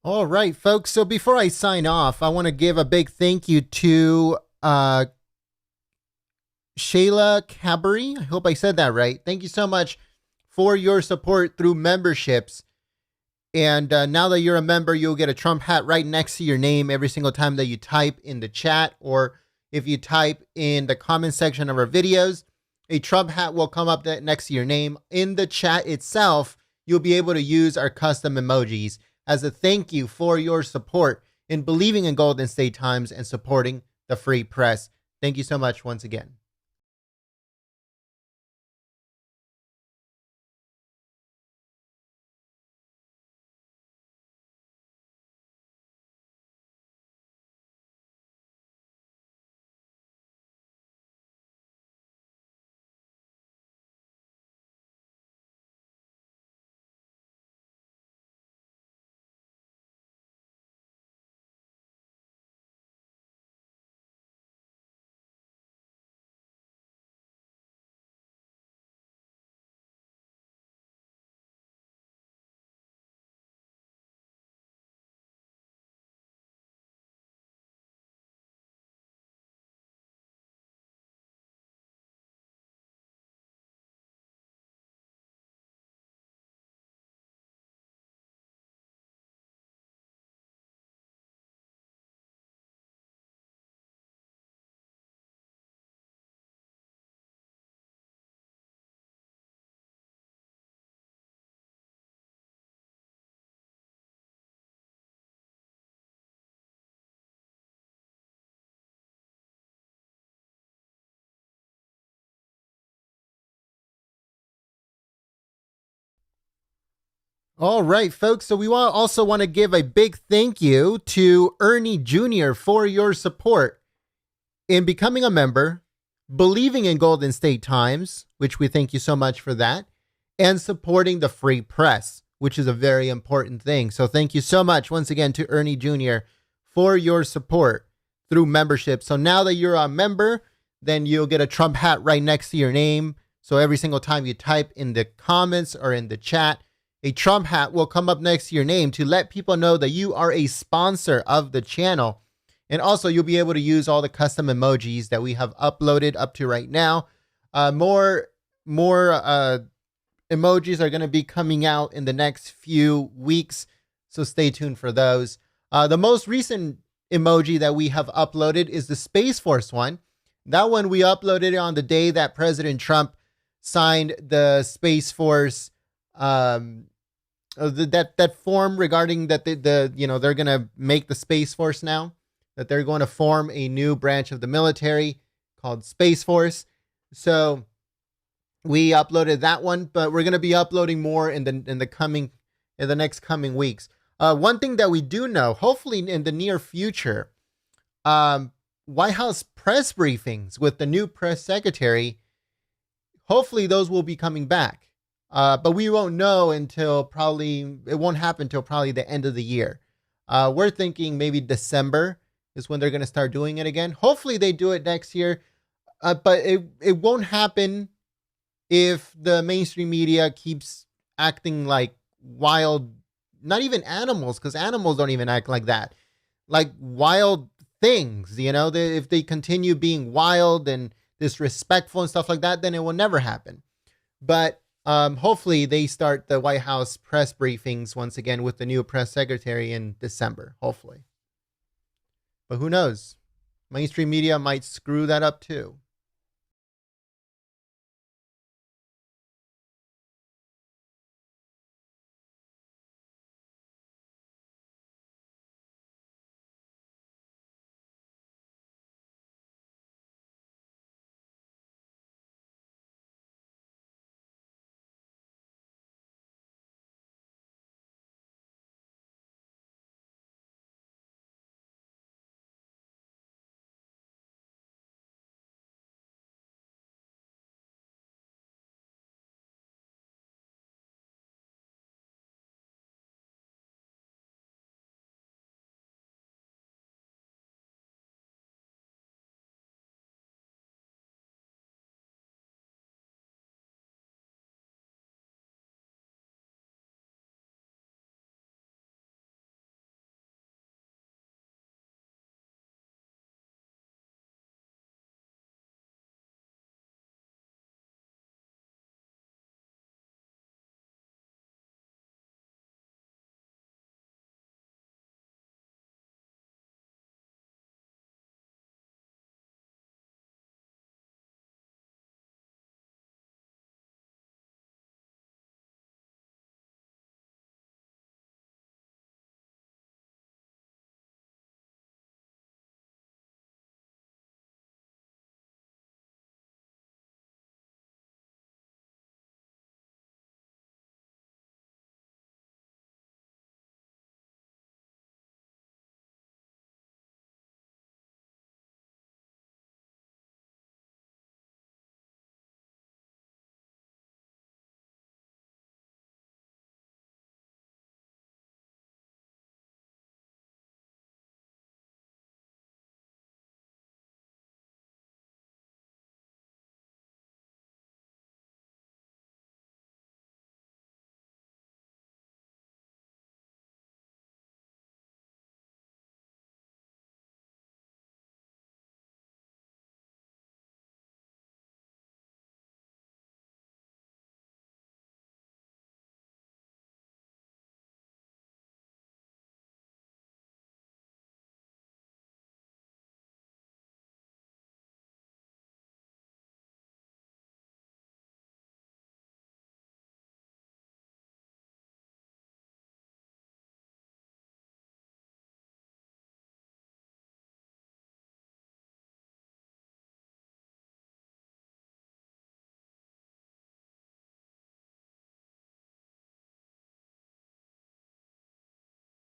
All right, folks. So before I sign off, I want to give a big thank you to Shayla Cabery. I hope I said that right. Thank you so much for your support through memberships. And now that you're a member, you'll get a Trump hat right next to your name every single time that you type in the chat, or if you type in the comment section of our videos, a Trump hat will come up next to your name. In the chat itself, you'll be able to use our custom emojis as a thank you for your support in believing in Golden State Times and supporting the free press. Thank you so much once again. All right, folks. So we also want to give a big thank you to Ernie Jr. for your support in becoming a member, believing in Golden State Times, which we thank you so much for that, and supporting the free press, which is a very important thing. So thank you so much once again to Ernie Jr. for your support through membership. So now that you're a member, then you'll get a Trump hat right next to your name. So every single time you type in the comments or in the chat, a Trump hat will come up next to your name to let people know that you are a sponsor of the channel. And also, you'll be able to use all the custom emojis that we have uploaded up to right now. More emojis are going to be coming out in the next few weeks, so stay tuned for those. The most recent emoji that we have uploaded is the Space Force one. That one we uploaded on the day that President Trump signed the Space Force that form regarding that they're going to make the Space Force now, that they're going to form a new branch of the military called Space Force. So we uploaded that one, but we're going to be uploading more in the next coming weeks. One thing that we do know, hopefully in the near future, White House press briefings with the new press secretary, hopefully those will be coming back. But we won't know it won't happen until probably the end of the year. We're thinking maybe December is when they're going to start doing it again. Hopefully they do it next year. But it won't happen if the mainstream media keeps acting like wild, not even animals, because animals don't even act like that. Like wild things, if they continue being wild and disrespectful and stuff like that, then it will never happen. But hopefully they start the White House press briefings once again with the new press secretary in December, hopefully. But who knows? Mainstream media might screw that up too.